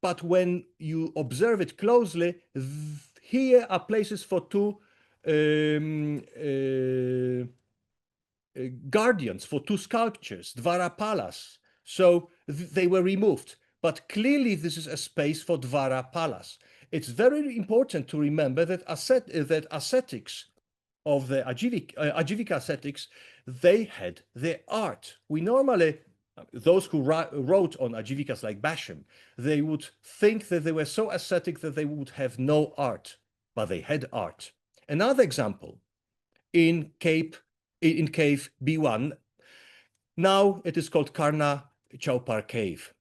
D: but when you observe it closely, here are places for 2 guardians, for 2 sculptures, Dvarapalas. So they were removed. But clearly this is a space for Dvarapalas. It's very important to remember that ascetics of the Ajivika ascetics, they had their art. We normally, those who wrote on Ajivikas like Basham, they would think that they were so ascetic that they would have no art, but they had art. Another example, in Cape in cave B1. Now it is called Karna Chowpar Cave.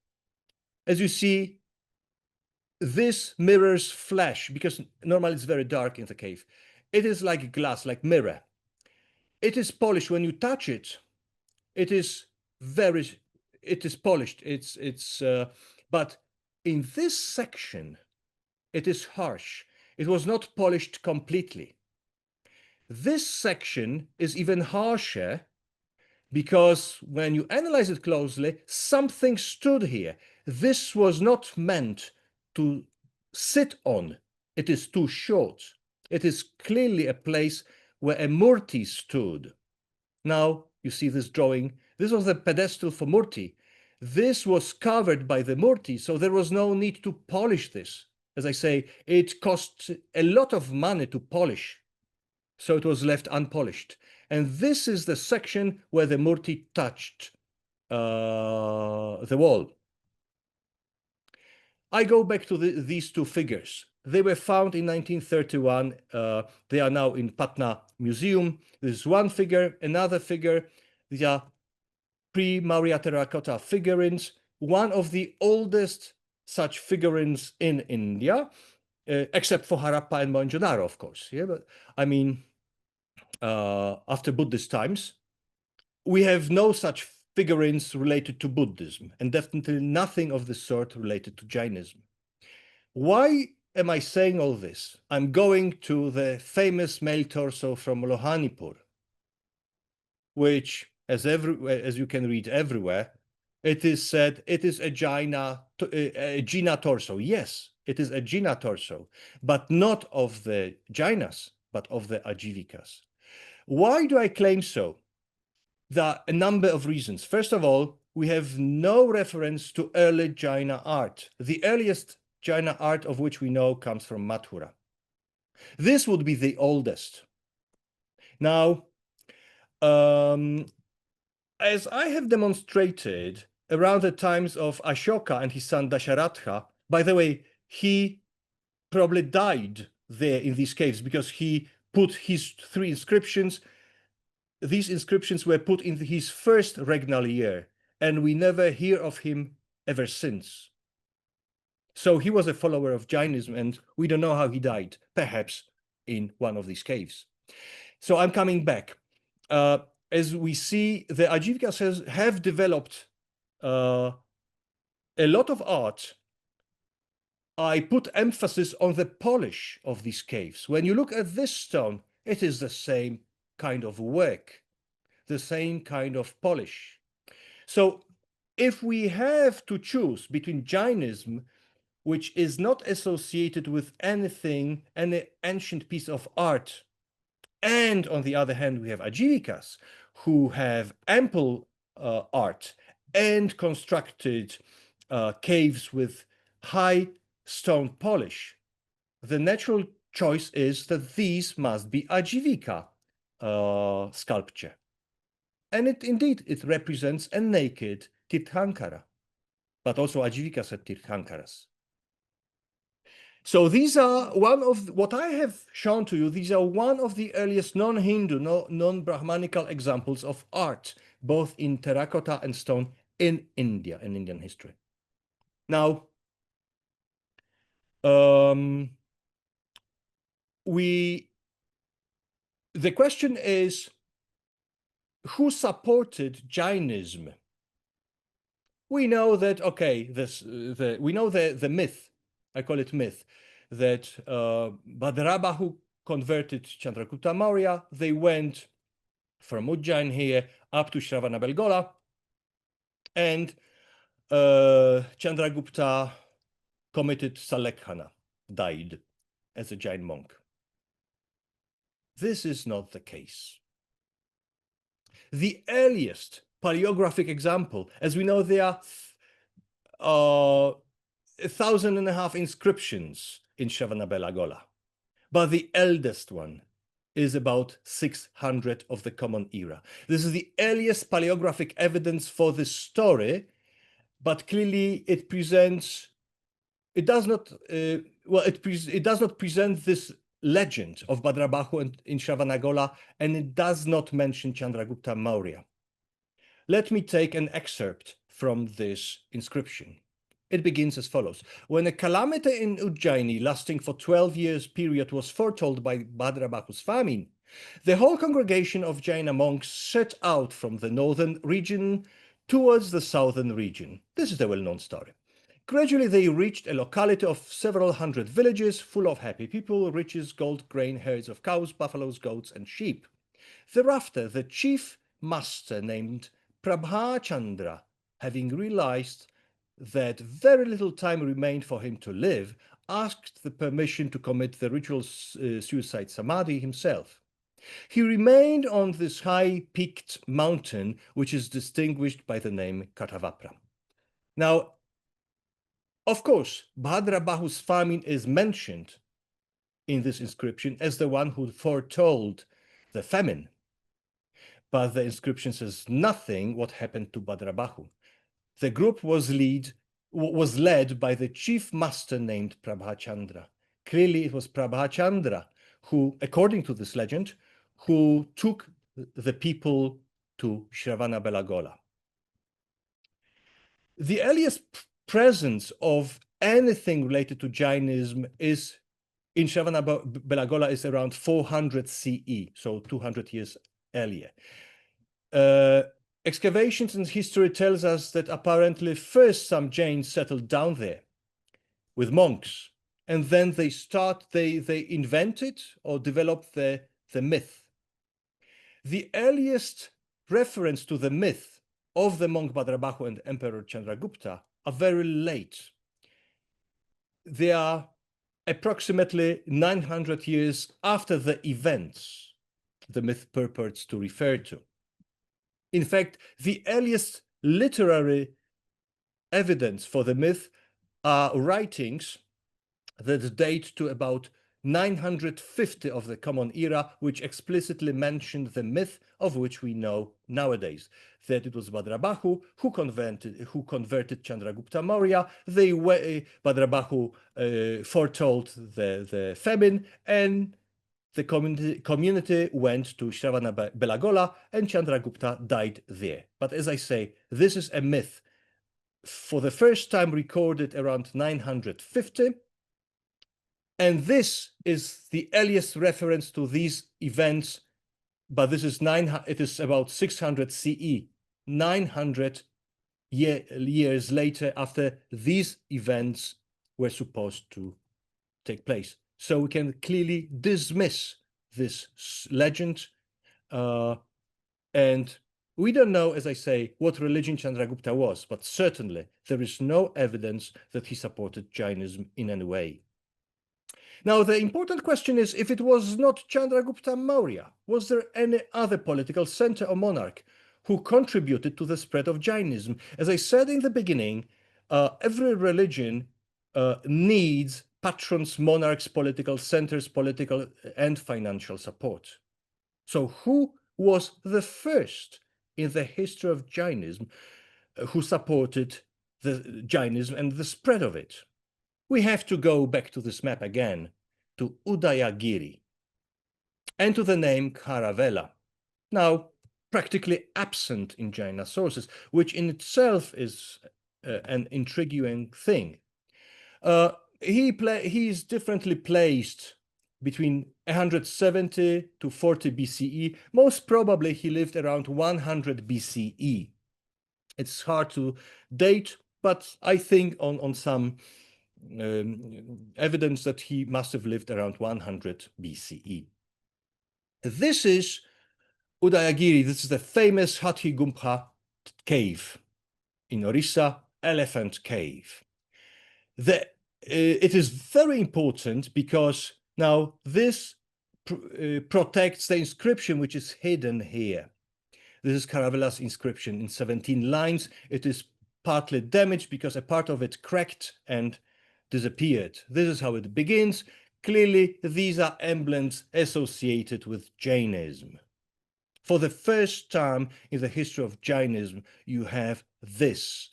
D: As you see, this mirrors flesh because normally it's very dark in the cave. It is like glass, like mirror. It is polished. When you touch it, it is polished. But in this section, it is harsh. It was not polished completely. This section is even harsher because when you analyze it closely, something stood here. This was not meant to sit on. It is too short. It is clearly a place where a murti stood. Now you see this drawing. This was the pedestal for murti. This was covered by the murti, so there was no need to polish this. As I say, it cost a lot of money to polish, so it was left unpolished. And this is the section where the murti touched the wall. I go back to these two figures. They were found in 1931. They are now in Patna Museum. This is one figure, another figure. These are pre-Maurya terracotta figurines, one of the oldest such figurines in India, except for Harappa and Mohenjo-daro, of course. Yeah, but I mean, after Buddhist times, we have no such figurines related to Buddhism, and definitely nothing of the sort related to Jainism. Why am I saying all this? I'm going to the famous male torso from Lohanipur, which, as you can read everywhere, it is said it is a Jaina torso. Yes, it is a Jaina torso, but not of the Jainas, but of the Ajivikas. Why do I claim so? There are a number of reasons. First of all, we have no reference to early Jaina art. The earliest Jaina art of which we know comes from Mathura. This would be the oldest. Now, as I have demonstrated around the times of Ashoka and his son Dasharatha, by the way, he probably died there in these caves because he put his 3 inscriptions. These inscriptions were put in his first regnal year, and we never hear of him ever since. So he was a follower of Jainism, and we don't know how he died, perhaps in one of these caves. So I'm coming back. As we see, the Ajivikas have developed a lot of art. I put emphasis on the polish of these caves. When you look at this stone, it is the same kind of work, the same kind of polish. So if we have to choose between Jainism, which is not associated with anything, any ancient piece of art, and on the other hand, we have Ajivikas, who have ample art and constructed caves with high stone polish, the natural choice is that these must be Ajivika sculpture. And it represents a naked Tirthankara, but also Ajivikas had Tirthankaras. So these are one of what I have shown to you. These are one of the earliest non-Hindu, non-Brahmanical examples of art, both in terracotta and stone in India, in Indian history. Now, the question is, who supported Jainism? We know that, okay, we know the myth, I call it myth, that Bhadrabha, who converted Chandragupta Maurya, they went from Ujjain here up to Shravanabelagola, and Chandragupta committed Salekhana, died as a Jain monk. This is not the case. The earliest paleographic example, as we know, there are 1,500 inscriptions in Shravanabelagola, but the eldest one is about 600 of the Common Era. This is the earliest paleographic evidence for this story, but clearly it presents, it does not present this legend of Bhadrabahu in Shravanagola, and it does not mention Chandragupta Maurya. Let me take an excerpt from this inscription. It begins as follows. When a calamity in Ujjaini lasting for 12 years period was foretold by Bhadrabahu's famine, the whole congregation of Jaina monks set out from the northern region towards the southern region. This is a well-known story. Gradually, they reached a locality of several hundred villages full of happy people, riches, gold, grain, herds of cows, buffaloes, goats, and sheep. Thereafter, the chief master named Prabhachandra, having realized that very little time remained for him to live, asked the permission to commit the ritual suicide samadhi himself. He remained on this high-peaked mountain, which is distinguished by the name Katavapra. Now, of course, Bhadrabahu's famine is mentioned in this inscription as the one who foretold the famine. But the inscription says nothing what happened to Bhadrabahu. The group was led by the chief master named Prabhachandra. Clearly, it was Prabhachandra who, according to this legend, who took the people to Shravanabelagola. The earliest presence of anything related to Jainism is in Shravanabelagola is around 400 CE, so 200 years earlier. Excavations in history tells us that apparently first some Jains settled down there with monks, and then they invented or developed the myth. The earliest reference to the myth of the monk Bhadrabahu and Emperor Chandragupta are very late. They are approximately 900 years after the events the myth purports to refer to. In fact, the earliest literary evidence for the myth are writings that date to about 950 of the Common Era, which explicitly mentioned the myth of which we know nowadays, that it was Bhadrabahu who converted Chandragupta Maurya. Bhadrabahu foretold the famine, and the community went to Shravanabelagola, and Chandragupta died there. But as I say, this is a myth for the first time recorded around 950. And this is the earliest reference to these events, but this is it is about 600 CE, 900 years later after these events were supposed to take place. So we can clearly dismiss this legend. And we don't know, as I say, what religion Chandragupta was, but certainly there is no evidence that he supported Jainism in any way. Now, the important question is, if it was not Chandragupta Maurya, was there any other political center or monarch who contributed to the spread of Jainism? As I said in the beginning, every religion needs patrons, monarchs, political centers, political and financial support. So who was the first in the history of Jainism who supported the Jainism and the spread of it? We have to go back to this map again, to Udayagiri, and to the name Kharavela, now practically absent in Jaina sources, which in itself is an intriguing thing. He is differently placed between 170 to 40 BCE. Most probably he lived around 100 BCE. It's hard to date, but I think on some evidence that he must have lived around 100 BCE. This is Udayagiri. This is the famous Hathigumpha cave in Orissa, Elephant Cave. It is very important because now this protects the inscription which is hidden here. This is Kharavela's inscription in 17 lines. It is partly damaged because a part of it cracked and disappeared. This is how it begins. Clearly, these are emblems associated with Jainism. For the first time in the history of Jainism, you have this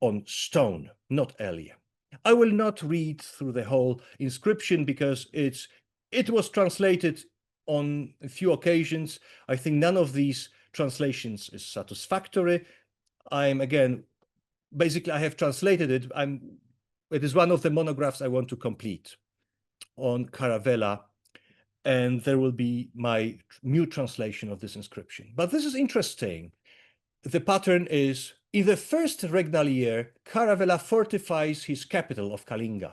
D: on stone, not earlier. I will not read through the whole inscription because it's It was translated on a few occasions. I think none of these translations is satisfactory. Basically, I have translated it. It is one of the monographs I want to complete on Caravella, and there will be my new translation of this inscription. But this is interesting. The pattern is, in the first regnal year, Caravella fortifies his capital of Kalinga.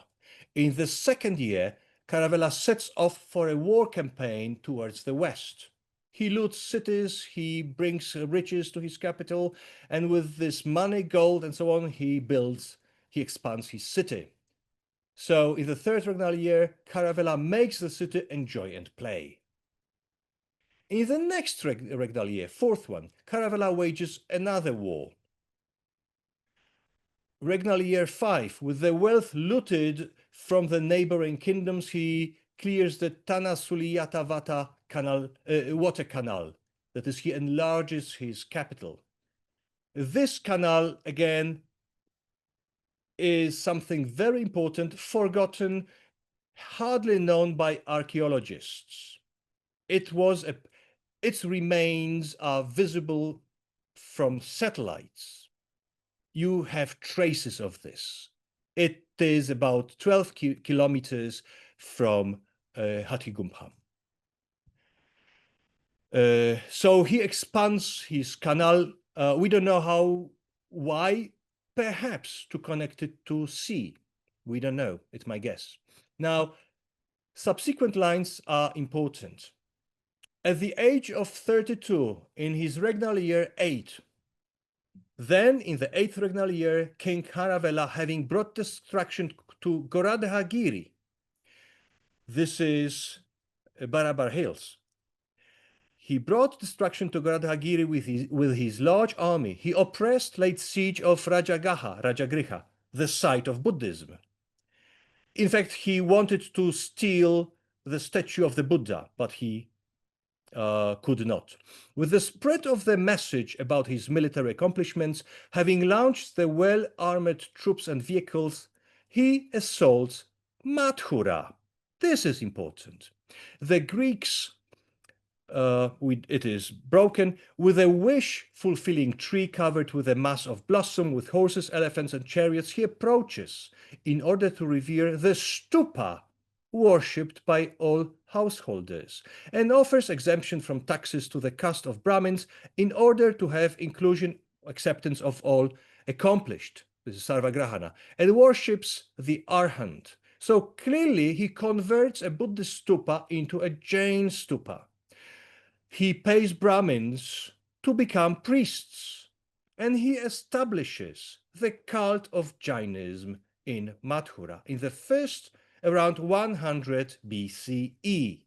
D: In the second year, Caravella sets off for a war campaign towards the west. He loots cities, he brings riches to his capital, and with this money, gold, and so on, he expands his city. So in the third regnal year, Caravella makes the city enjoy and play. In the next regnal year, fourth one, Caravella wages another war. Regnal year 5, with the wealth looted from the neighboring kingdoms, he clears the Tanasuliyatavata canal, water canal. That is, he enlarges his capital. This canal, again, is something very important, forgotten, hardly known by archaeologists. Its remains are visible from satellites. You have traces of this. It is about 12 kilometers from Hatigumpha. So he expands his canal. We don't know why, perhaps to connect it to sea. We don't know, it's my guess. Now, subsequent lines are important. At the age of 32, in his regnal year 8, then, in the 8th regnal year, King Caravella, having brought destruction to Goradhagiri, this is Barabar Hills, he brought destruction to Goradhagiri with his large army. He oppressed, laid siege of Rajagriha, the site of Buddhism. In fact, he wanted to steal the statue of the Buddha, but he could not. With the spread of the message about his military accomplishments, having launched the well-armored troops and vehicles, he assaults Mathura. This is important. The Greeks, it is broken, with a wish-fulfilling tree covered with a mass of blossom, with horses, elephants, and chariots, he approaches in order to revere the stupa worshipped by all householders, and offers exemption from taxes to the caste of Brahmins in order to have inclusion, acceptance of all accomplished. This is Sarvagrahana, and worships the Arhant. So clearly he converts a Buddhist stupa into a Jain stupa. He pays Brahmins to become priests, and he establishes the cult of Jainism in Mathura in the first around 100 BCE.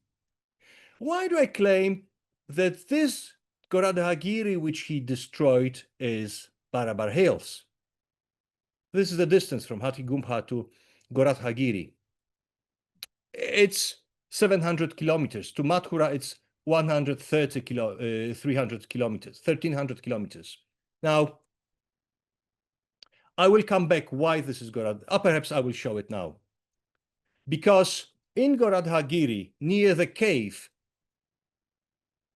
D: Why do I claim that this Goradhagiri which he destroyed is Barabar Hills? This is the distance from Hatigumpha to Goradhagiri. It's 700 kilometers. To Mathura, it's 300 kilometers, 1300 kilometers. Now, I will come back why this is Goradhagiri. Perhaps I will show it now. Because in Goradhagiri, near the cave,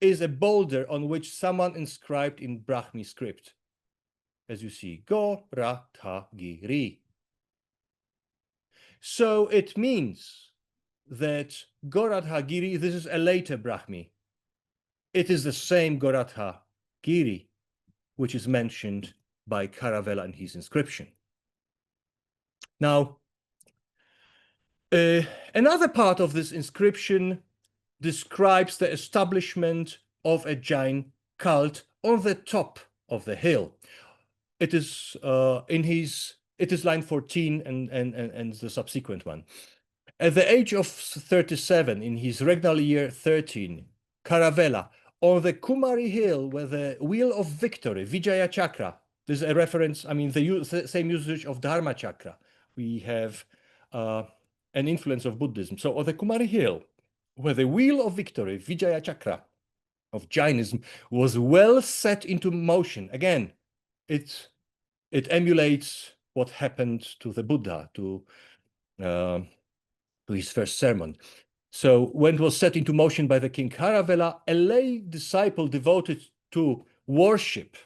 D: is a boulder on which someone inscribed in Brahmi script. As you see, Goradhagiri. So it means that Goradhagiri, this is a later Brahmi. It is the same Goradhagiri which is mentioned by Caravella in his inscription. Now, another part of this inscription describes the establishment of a Jain cult on the top of the hill. It is it is line 14 and the subsequent one. At the age of 37, in his regnal year 13, Caravella, on the Kumari hill where the wheel of victory, Vijaya Chakra, there's a reference, I mean, the same usage of Dharma Chakra. We have an influence of Buddhism. So on the Kumari hill, where the wheel of victory, Vijaya Chakra, of Jainism, was well set into motion. Again, it emulates what happened to the Buddha, to his first sermon. So when it was set into motion by the king Caravela, a lay disciple devoted to worship.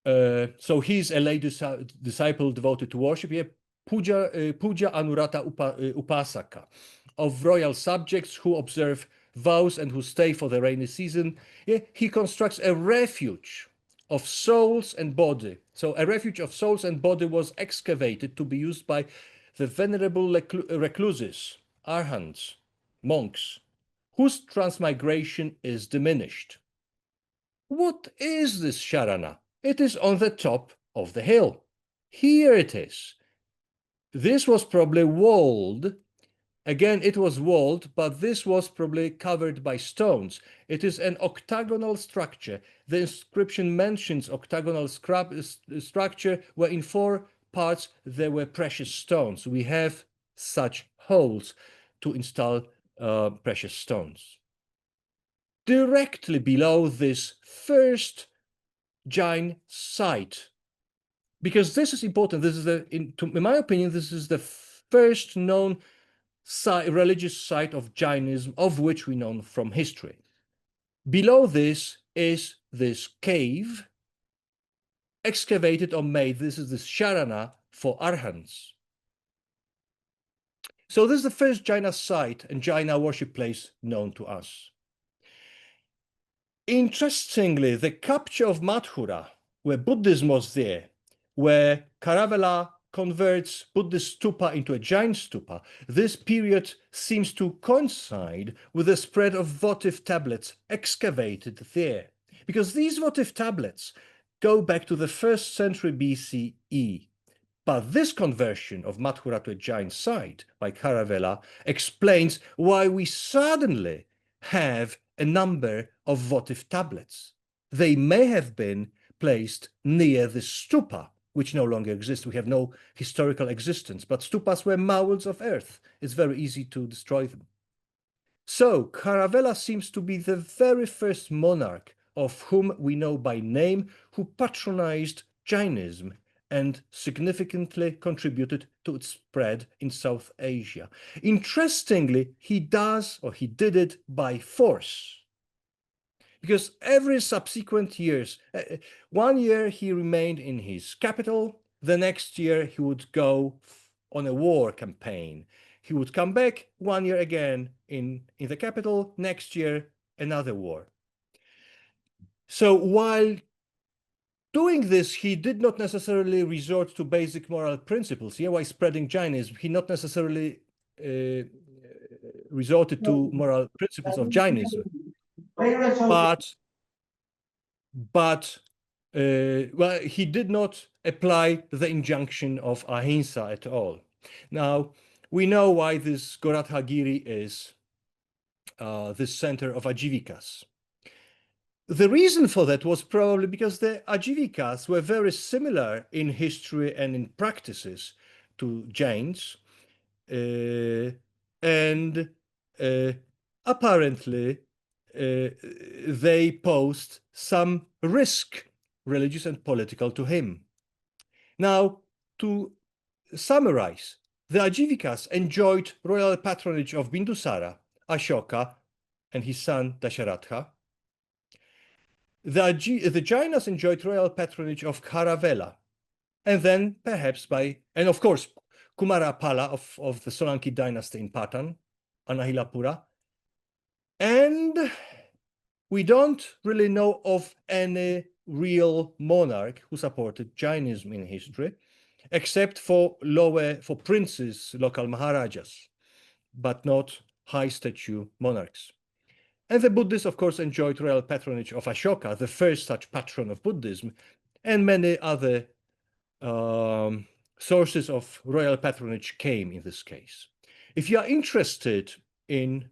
D: So he's a lay disciple devoted to worship. Yeah, Puja Anurata Upasaka, of royal subjects who observe vows and who stay for the rainy season. Yeah, he constructs a refuge of souls and body. So a refuge of souls and body was excavated to be used by the venerable recluses, arhants, monks, whose transmigration is diminished. What is this Sharana? It is on the top of the hill. Here it is. This was probably walled. Again, it was walled, but this was probably covered by stones. It is an octagonal structure. The inscription mentions octagonal structure where in 4 parts there were precious stones. We have such holes to install precious stones. Directly below this first Jain site, because this is important. This is in my opinion, this is the first known religious site of Jainism, of which we know from history. Below this is this cave excavated or made. This is this Sharana for Arhants. So this is the first Jaina site and Jaina worship place known to us. Interestingly, the capture of Mathura, where Buddhism was there, where Caravela converts Buddhist stupa into a Jain stupa, this period seems to coincide with the spread of votive tablets excavated there. Because these votive tablets go back to the 1st century BCE. But this conversion of Mathura to a Jain site by Caravela explains why we suddenly have a number of votive tablets. They may have been placed near the stupa, which no longer exists. We have no historical existence, but stupas were mounds of earth. It's very easy to destroy them. So Caravela seems to be the very first monarch of whom we know by name who patronized Jainism and significantly contributed to its spread in South Asia. Interestingly, he did it by force. Because every subsequent years, 1 year he remained in his capital, the next year he would go on a war campaign. He would come back 1 year again in the capital, next year another war. So while doing this, he did not necessarily resort to basic moral principles. Yeah, while spreading Jainism, he not necessarily resorted to moral principles of Jainism, but well, he did not apply the injunction of ahimsa at all. Now, we know why this Gorathagiri is this center of Ajivikas. The reason for that was probably because the Ajivikas were very similar in history and in practices to Jains, and apparently they posed some risk, religious and political, to him. Now, to summarize, the Ajivikas enjoyed royal patronage of Bindusara, Ashoka, and his son Dasharatha. The Jainas enjoyed royal patronage of Caravela, and then perhaps and of course, Kumarapala of the Solanki dynasty in Patan, Anahilapura. And we don't really know of any real monarch who supported Jainism in history, except for princes, local Maharajas, but not high statue monarchs. And the Buddhists, of course, enjoyed royal patronage of Ashoka, the first such patron of Buddhism, and many other sources of royal patronage came in this case. If you are interested in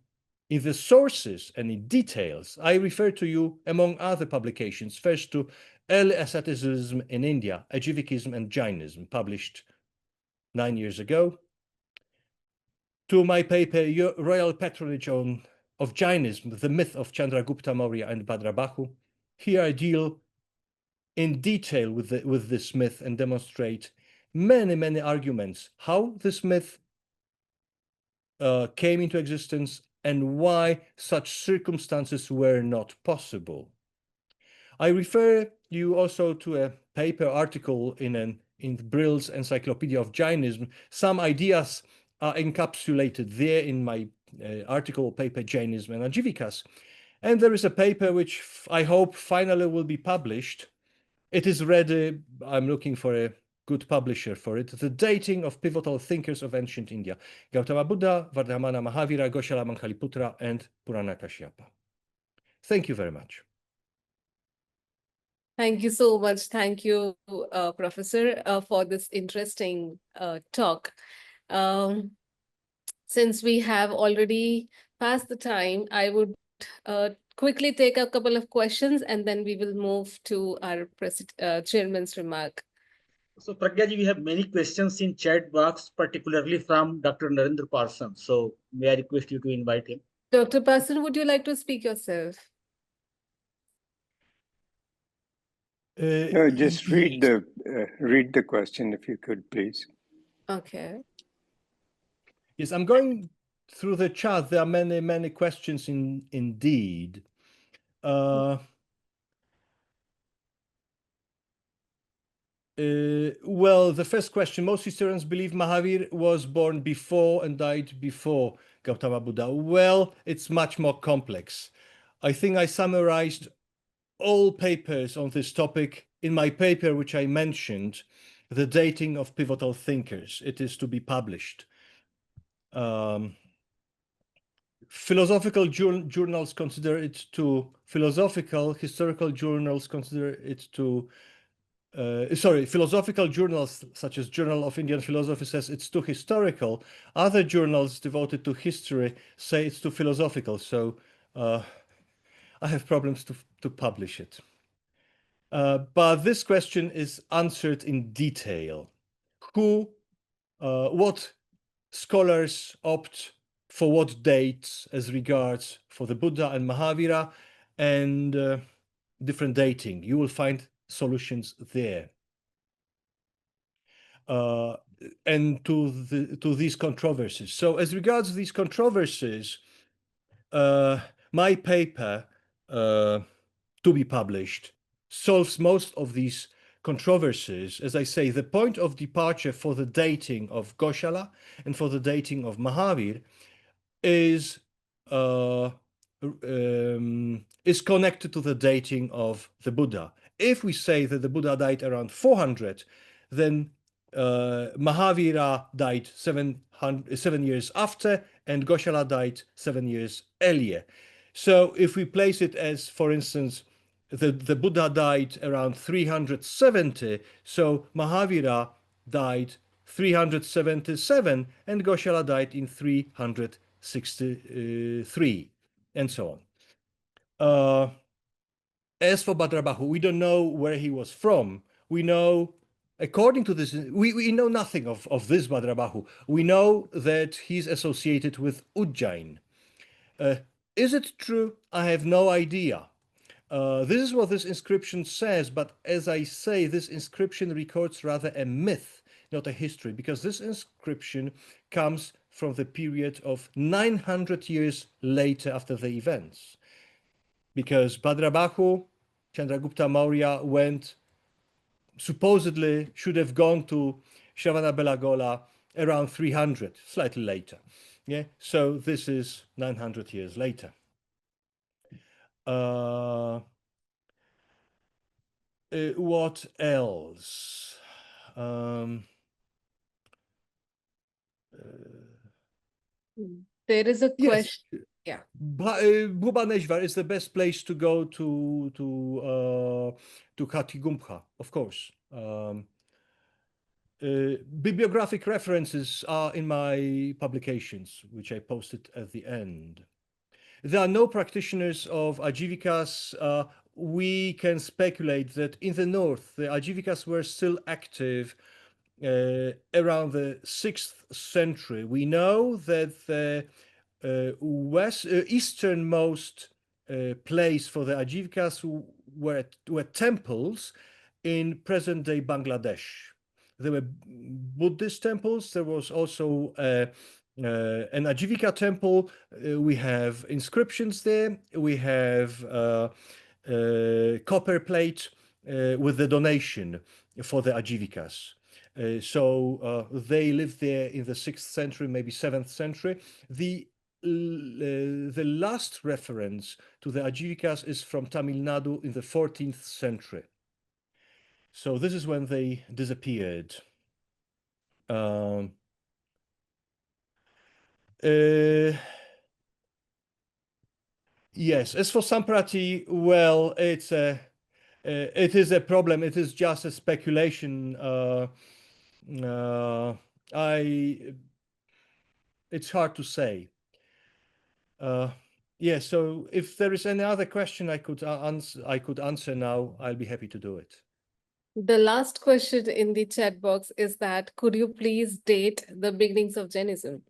D: the sources and in details, I refer to you, among other publications, first to Early Asceticism in India, Ajivikism and Jainism, published 9 years ago, to my paper, Royal Patronage of Jainism, the myth of Chandragupta Maurya and Bhadrabahu. Here I deal in detail with this myth and demonstrate many arguments how this myth came into existence and why such circumstances were not possible. I refer you also to a paper article in Brill's Encyclopedia of Jainism. Some ideas are encapsulated there in my article paper Jainism and Ajivikas. And there is a paper which I hope finally will be published. It is ready. I'm looking for a good publisher for it. The Dating of Pivotal Thinkers of Ancient India. Gautama Buddha, Vardhamana Mahavira, Goshala Mankhaliputra, and Purana Kashyapa. Thank you very much.
B: Thank you so much. Thank you, Professor, for this interesting talk. Since we have already passed the time, I would quickly take a couple of questions and then we will move to our chairman's remark.
C: So Pragyaji, we have many questions in chat box, particularly from Dr. Narendra Parson. So may I request you to invite him?
B: Dr. Parson, would you like to speak yourself?
F: No, just read the question if you could, please.
B: Okay.
D: Yes, I'm going through the chat. There are many questions indeed. Well, the first question, most historians believe Mahavir was born before and died before Gautama Buddha. Well, it's much more complex. I think I summarized all papers on this topic in my paper, which I mentioned, The Dating of Pivotal Thinkers. It is to be published. Philosophical journals consider it too philosophical. Historical journals consider it too philosophical journals such as Journal of Indian Philosophy says it's too historical. Other journals devoted to history say it's too philosophical. So I have problems to publish it. But this question is answered in detail. What scholars opt for what dates as regards for the Buddha and Mahavira and different dating. You will find solutions there. And to these controversies. So as regards these controversies, my paper to be published solves most of these controversies. As I say, the point of departure for the dating of Goshala and for the dating of Mahavir is connected to the dating of the Buddha. If we say that the Buddha died around 400, then Mahavira died 7 years after, and Goshala died 7 years earlier. So if we place it as, for instance, the Buddha died around 370, so Mahavira died 377, and Goshala died in 363, and so on. As for Bhadrabahu, we don't know where he was from. We know, according to this, we know nothing of this Bhadrabahu. We know that he's associated with Ujjain. Is it true? I have no idea. This is what this inscription says, but as I say, this inscription records rather a myth, not a history, because this inscription comes from the period of 900 years later after the events. Because Bhadrabahu, Chandragupta Maurya supposedly should have gone to Shravanabelagola around 300, slightly later. Yeah, so this is 900 years later. What else?
B: There is a question.
D: Yes.
B: Yeah.
D: Bhubaneswar is the best place to go to Khatigumpha, of course. Bibliographic references are in my publications, which I posted at the end. There are no practitioners of Ajivikas. We can speculate that in the north, the Ajivikas were still active around the 6th century. We know that the easternmost place for the Ajivikas were temples in present-day Bangladesh. There were Buddhist temples. There was also an Ajivika temple. We have inscriptions there. We have copper plate with the donation for the Ajivikas. So they lived there in the 6th century, maybe 7th century. The last reference to the Ajivikas is from Tamil Nadu in the 14th century. So this is when they disappeared. Yes, as for Samprati, well, it is a problem. It is just a speculation. It's hard to say. Yeah, so if there is any other question I could answer now, I'll be happy to do it.
B: The last question in the chat box is that could you please date the beginnings of Jainism?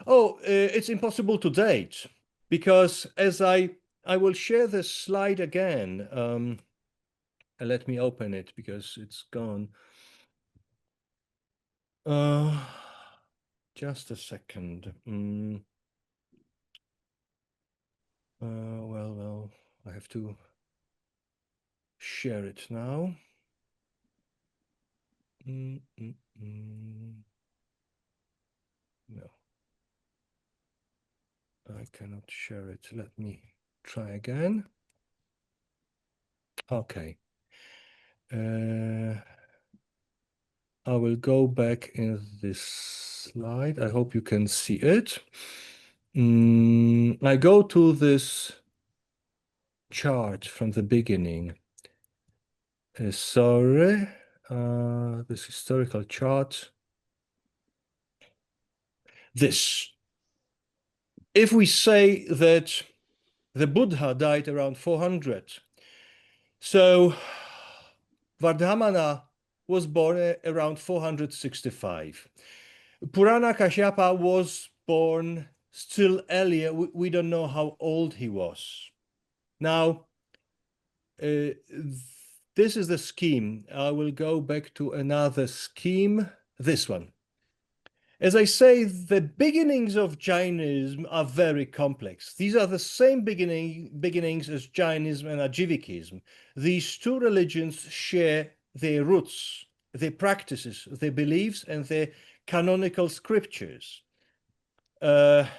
D: Oh, it's impossible to date because as I will share this slide again. Let me open it because it's gone. Just a second. Well, I have to share it now. No. I cannot share it. Let me try again. Okay. I will go back in this slide. I hope you can see it. I go to this chart from the beginning. Sorry, this historical chart. This. If we say that the Buddha died around 400, so Vardhamana was born around 465. Purana Kashyapa was born still earlier. We don't know how old he was. Now, this is the scheme. I will go back to another scheme, this one. As I say, the beginnings of Jainism are very complex. These are the same beginnings as Jainism and Ajivikism. These two religions share their roots, their practices, their beliefs, and their canonical scriptures. Of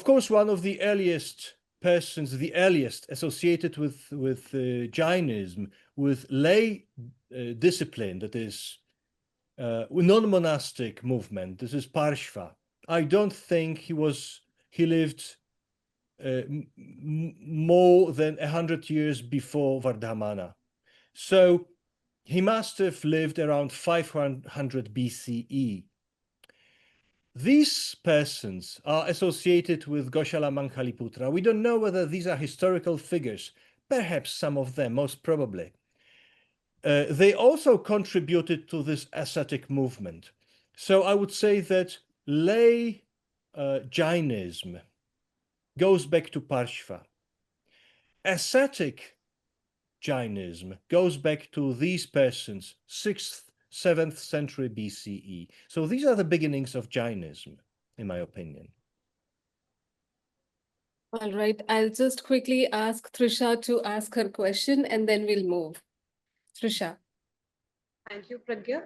D: course, one of the earliest persons, the earliest associated with Jainism, with lay discipline, that is, non-monastic movement. This is Parshva. I don't think he lived more than 100 years before Vardhamana. So he must have lived around 500 BCE. These persons are associated with Goshala Mankhaliputra. We don't know whether these are historical figures. Perhaps some of them, most probably. They also contributed to this ascetic movement. So I would say that lay Jainism goes back to Parshva. Ascetic Jainism goes back to these persons, 6th, 7th century BCE. So these are the beginnings of Jainism, in my opinion.
B: All right, I'll just quickly ask Trisha to ask her question and then we'll move. Trisha.
G: Thank you, Pragya.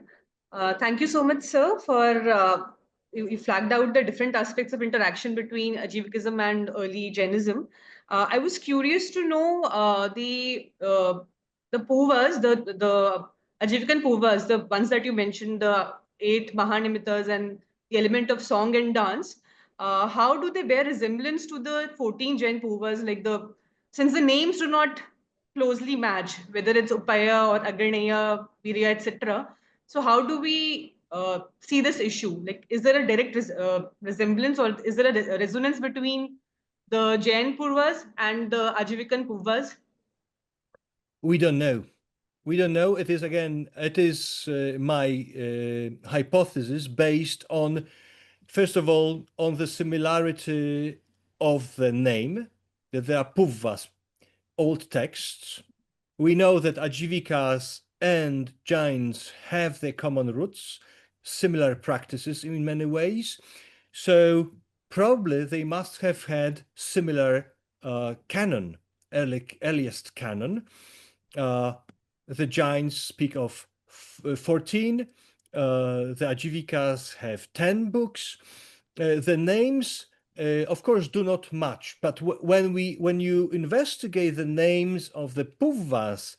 G: Thank you so much, sir, for you flagged out the different aspects of interaction between Ajivikism and early Jainism. I was curious to know the Puvas, the Ajivikan Puvas, the ones that you mentioned, the 8 Mahanimitas and the element of song and dance. How do they bear resemblance to the 14 Jain Puvas? Since the names do not closely match, whether it's Upaya or Agarneya, Virya, etc. So how do we see this issue? Is there a direct resemblance or is there a resonance between the Jain Purvas and the Ajivikan Purvas?
D: We don't know. We don't know. It is my hypothesis based on, first of all, on the similarity of the name, that there are Puvvas, old texts. We know that Ajivikas and Jains have their common roots. similar practices in many ways. So probably they must have had similar canon, earliest canon. The Jains speak of 14. The Ajivikas have 10 books. The names, of course, do not match. But when you investigate the names of the Puvvas,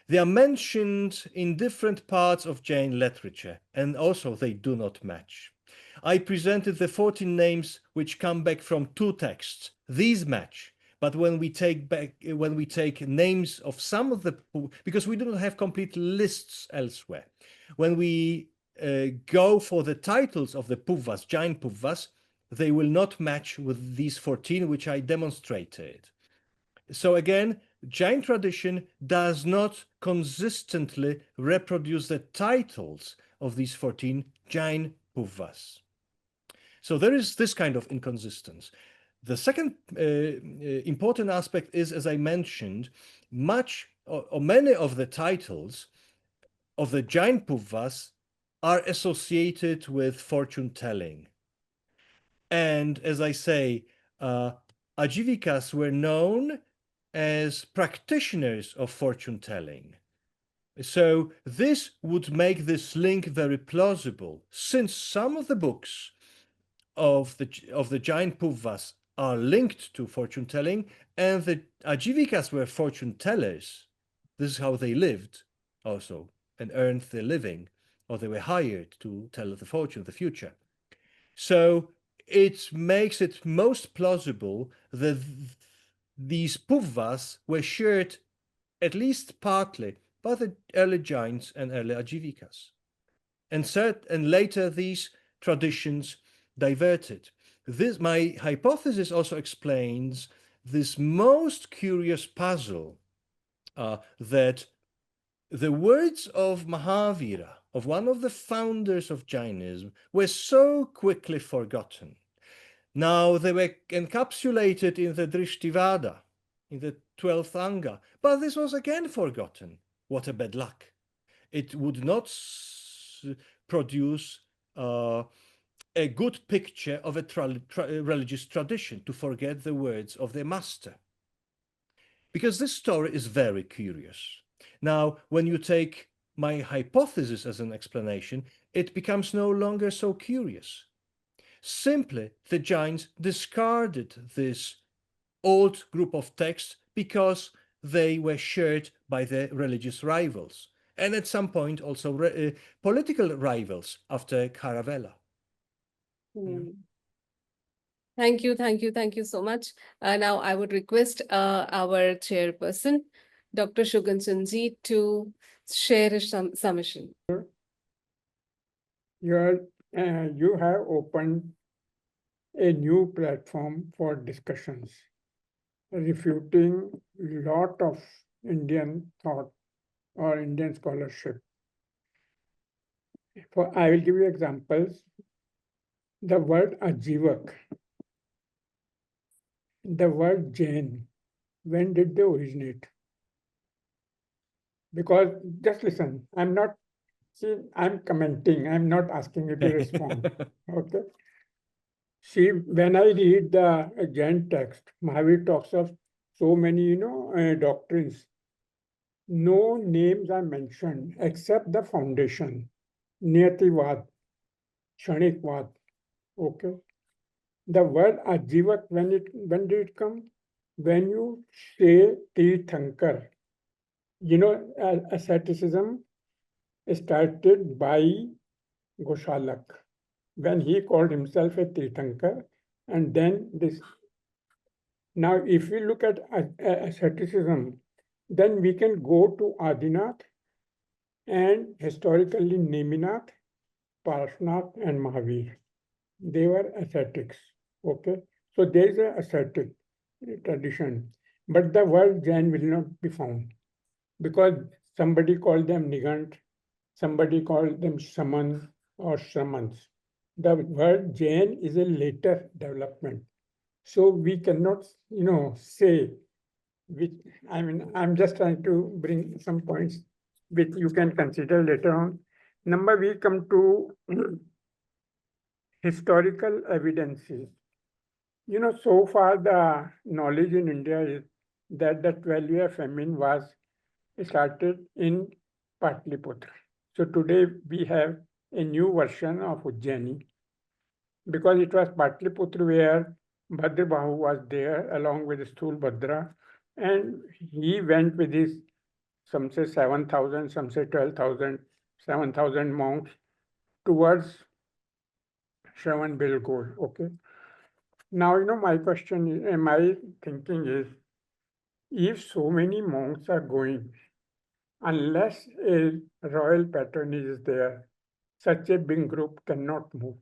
D: they are mentioned in different parts of Jain literature, and also they do not match. I presented the 14 names which come back from two texts. These match. But when we take names of some of the, because we do not have complete lists elsewhere, when we go for the titles of the Puvvas, Jain Puvvas, they will not match with these 14 which I demonstrated. So again, Jain tradition does not consistently reproduce the titles of these 14 Jain Puvvas. So there is this kind of inconsistency. The second important aspect is, as I mentioned, much or many of the titles of the Jain Puvvas are associated with fortune telling. And as I say, Ajivikas were known as practitioners of fortune telling. So this would make this link very plausible, since some of the books of the Jain Puvvas are linked to fortune telling, and the Ajivikas were fortune tellers. This is how they lived also and earned their living, or they were hired to tell the fortune, the future. So it makes it most plausible that these Puvvas were shared at least partly by the early Jains and early Ajivikas. And later these traditions diverted. My hypothesis also explains this most curious puzzle that the words of Mahavira, of one of the founders of Jainism, were so quickly forgotten. Now they were encapsulated in the Drishtivada, in the 12th Anga, but this was again forgotten. What a bad luck. It would not produce a good picture of a religious tradition to forget the words of their master. Because this story is very curious. Now, when you take my hypothesis as an explanation, it becomes no longer so curious. Simply, the Jains discarded this old group of texts because they were shared by their religious rivals, and at some point also political rivals after Caravella.
B: Thank you so much. Now I would request our chairperson, Dr. Shugan Sunji, to share his submission.
H: You have opened a new platform for discussions, refuting a lot of Indian thought or Indian scholarship. I will give you examples. The word Ajivak, the word Jain, when did they originate? Because, just listen, I'm commenting, I'm not asking you to respond, okay? See, when I read the Jain text, Mahavir talks of so many, doctrines. No names are mentioned except the foundation, Niyativad, Kshanikvad, okay? The word Ajivak, when did it come? When you say Tirthankar, asceticism started by Goshalak, when he called himself a Tirthankar, and then this. Now, if we look at asceticism, then we can go to Adinath and historically Neminath, Parshnath, and Mahavir. They were ascetics, okay? So there is an ascetic tradition, but the word Jain will not be found because somebody called them Nigant, somebody called them Shaman or Shamans. The word Jain is a later development. So we cannot, say which, I'm just trying to bring some points which you can consider later on. Number, we come to historical evidences. So far the knowledge in India is that the 12-year famine was started in Patliputra. So today we have a new version of Ujjaini, because it was Patliputra where Bhadrabahu was there along with Sthulbhadra, and he went with his, some say 7,000, some say 12,000, 7,000 monks towards Shravan okay. Now, my question is, my thinking is, if so many monks are going, unless a royal patronage is there, such a big group cannot move.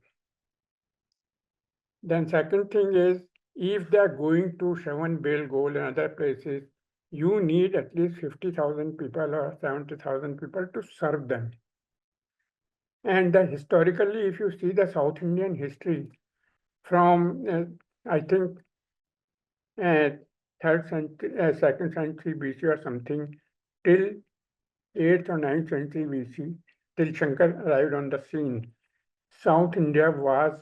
H: Then second thing is, if they are going to Shravan Belgol and other places, you need at least 50,000 people or 70,000 people to serve them. And historically, if you see the South Indian history from, I think, 3rd century, 2nd century BC or something, till 8th or 9th century BC, till Shankar arrived on the scene, South India was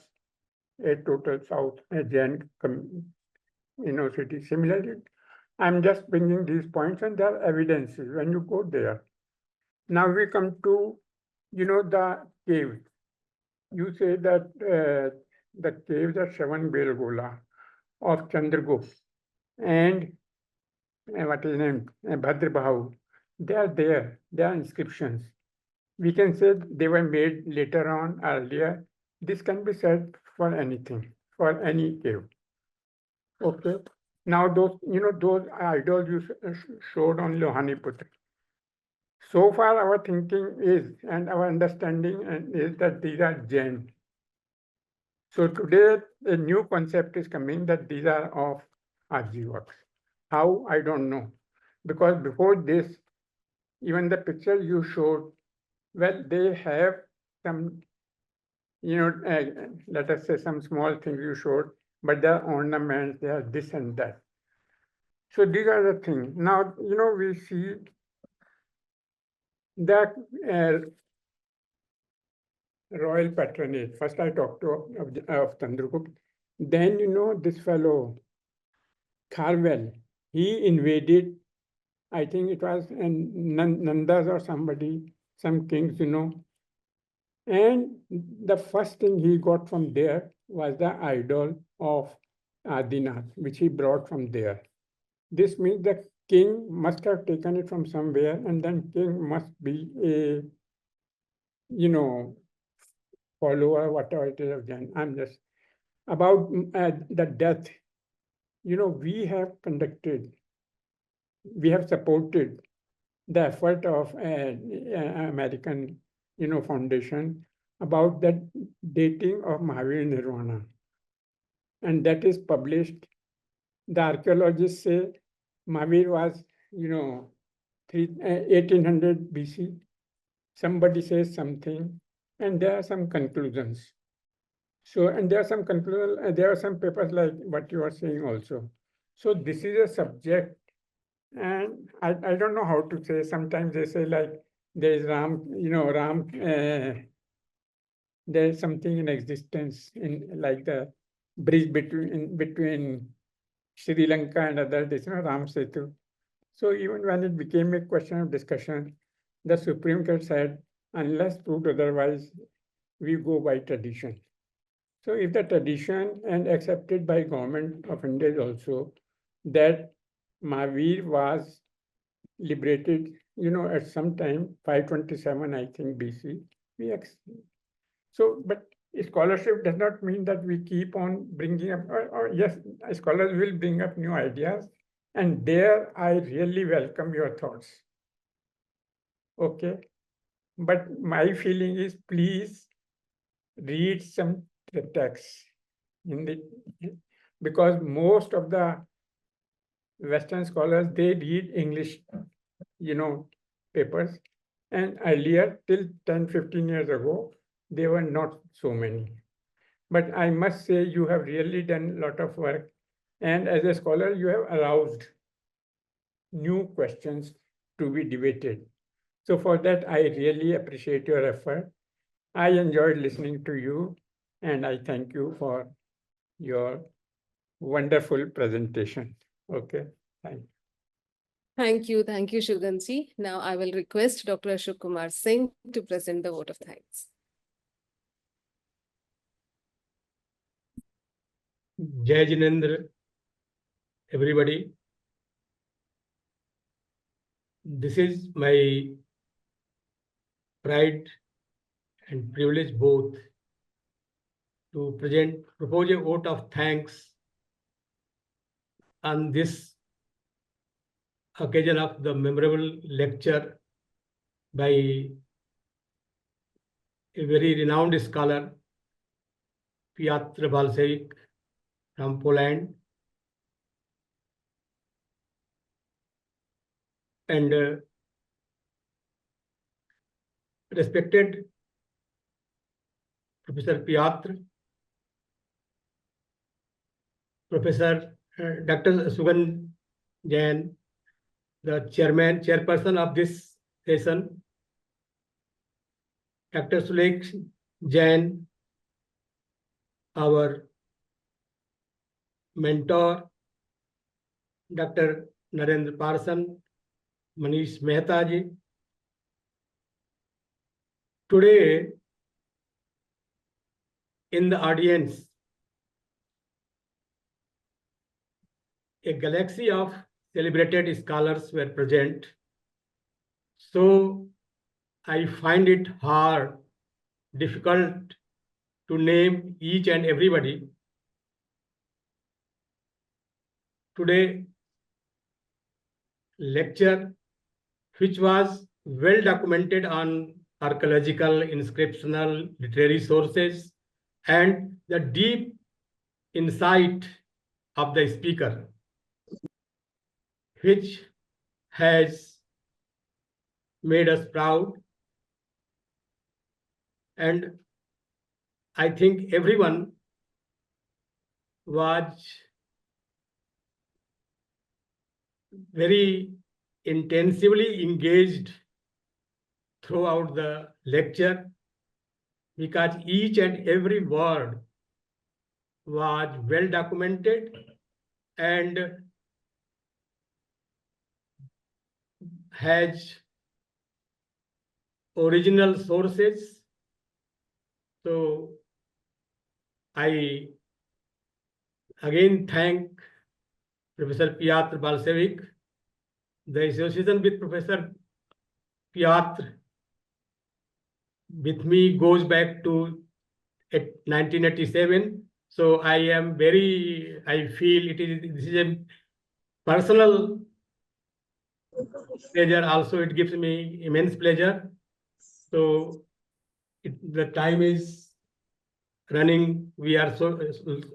H: a total South Jain city. Similarly, I'm just bringing these points, and there are evidences when you go there. Now we come to, the cave. You say that the caves are Shravan Belgola of Chandragupta and what is his name, Bhadrabahu. They are there. They are inscriptions. We can say they were made later on, earlier. This can be said for anything, for any cave. Okay. Now those, those idols you showed on Lohaniputra. So far our thinking is, and our understanding is that these are Jain. So today a new concept is coming that these are of Ajivikas. How, I don't know. Because before this, even the picture you showed, well, they have some, let us say some small things you showed, but they are ornaments, they are this and that. So these are the things. Now, we see that royal patronage. First I talked of Chandragupta. Then, this fellow, Kharwell, he invaded, I think it was Nandas or somebody, some kings, and the first thing he got from there was the idol of Adinath, which he brought from there. This means the king must have taken it from somewhere, and then king must be a, follower, whatever it is of Jain. I'm just about the death. We have supported the effort of American, foundation about that dating of Mahavir Nirvana. And that is published. The archaeologists say Mahavir was, 1800 BC. Somebody says something, and there are some conclusions. So, and there are some conclusions, there are some papers like what you are saying also. So this is a subject, and I don't know how to say. Sometimes they say like there is Ram, Ram, there is something in existence in like the bridge between Sri Lanka and other, Ram Setu. So even when it became a question of discussion, the Supreme Court said, unless proved otherwise, we go by tradition. So if the tradition and accepted by government of India also that Mahavir was liberated, at some time, 527, I think BC, so, but scholarship does not mean that we keep on bringing up, or yes, scholars will bring up new ideas, and there I really welcome your thoughts. Okay, but my feeling is please read some texts because most of the Western scholars, they read English, papers, and earlier till 10, 15 years ago, they were not so many. But I must say you have really done a lot of work, and as a scholar, you have aroused new questions to be debated. So for that, I really appreciate your effort. I enjoyed listening to you, and I thank you for your wonderful presentation. Okay, thank you.
B: Thank you, Shuganji. Now I will request Dr. Ashok Kumar Singh to present the vote of thanks.
I: Jai Jinendra, everybody. This is my pride and privilege both to propose a vote of thanks on this occasion of the memorable lecture by a very renowned scholar, Piotr Balcerowicz from Poland, and respected Professor Piotr, Professor Dr. Sugan Jain, the chairperson of this session, Dr. Sulekh Jain, our mentor, Dr. Narendra Parsan, Manish Mehta ji. Today, in the audience, a galaxy of celebrated scholars were present. So I find it difficult to name each and everybody. Today, lecture, which was well documented on archaeological, inscriptional, literary sources, and the deep insight of the speaker, which has made us proud. And I think everyone was very intensively engaged throughout the lecture, because each and every word was well documented and has original sources. So I again thank Professor Piotr Balcerowicz. The association with Professor Piotr with me goes back to 1987. So I feel this is a personal pleasure. Also, it gives me immense pleasure. So the time is running. We are so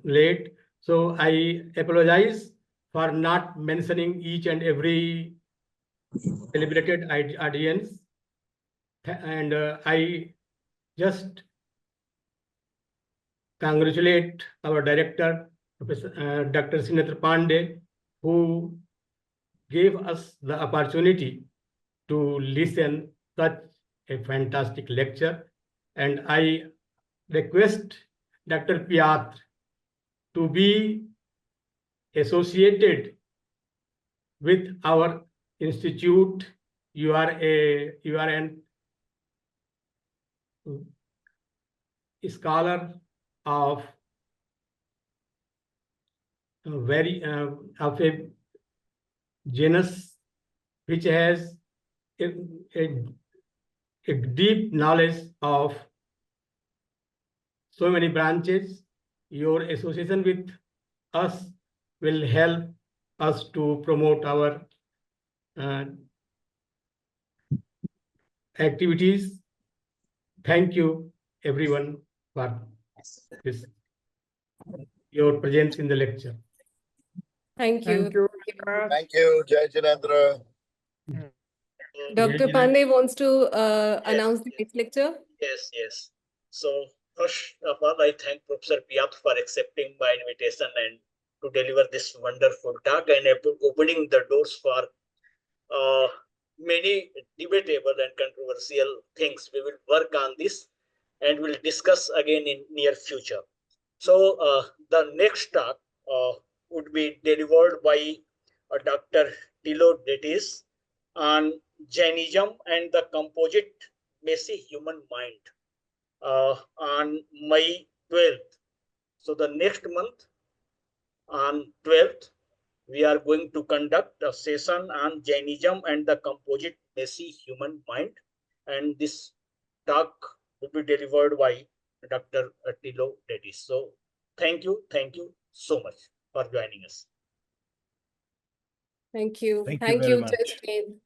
I: late. So I apologize for not mentioning each and every celebrated audience. And I just congratulate our director, Professor Dr. Srinetha Pandey, who gave us the opportunity to listen such a fantastic lecture. And I request Dr. Piotr to be associated with our institute. You are an scholar of of a genus which has a deep knowledge of so many branches. Your association with us will help us to promote our activities. Thank you, everyone, for your presence in the lecture.
B: Thank you.
H: Thank you very much.
E: Thank you, Jai Jinendra.
B: Dr. Pandey wants to announce the next lecture.
C: Yes. So first of all, I thank Professor Piotr for accepting my invitation and to deliver this wonderful talk and opening the doors for many debatable and controversial things. We will work on this and will discuss again in near future. So the next talk would be delivered by Dr. Tilo Detis on Jainism and the composite messy human mind on May 12th. So the next month on 12th, we are going to conduct a session on Jainism and the composite messy human mind. And this talk will be delivered by Dr. Tilo Detis. So thank you so much for joining us.
B: Thank you.
D: Thank you
B: Thank
D: very
B: you,
D: much.
B: Justin.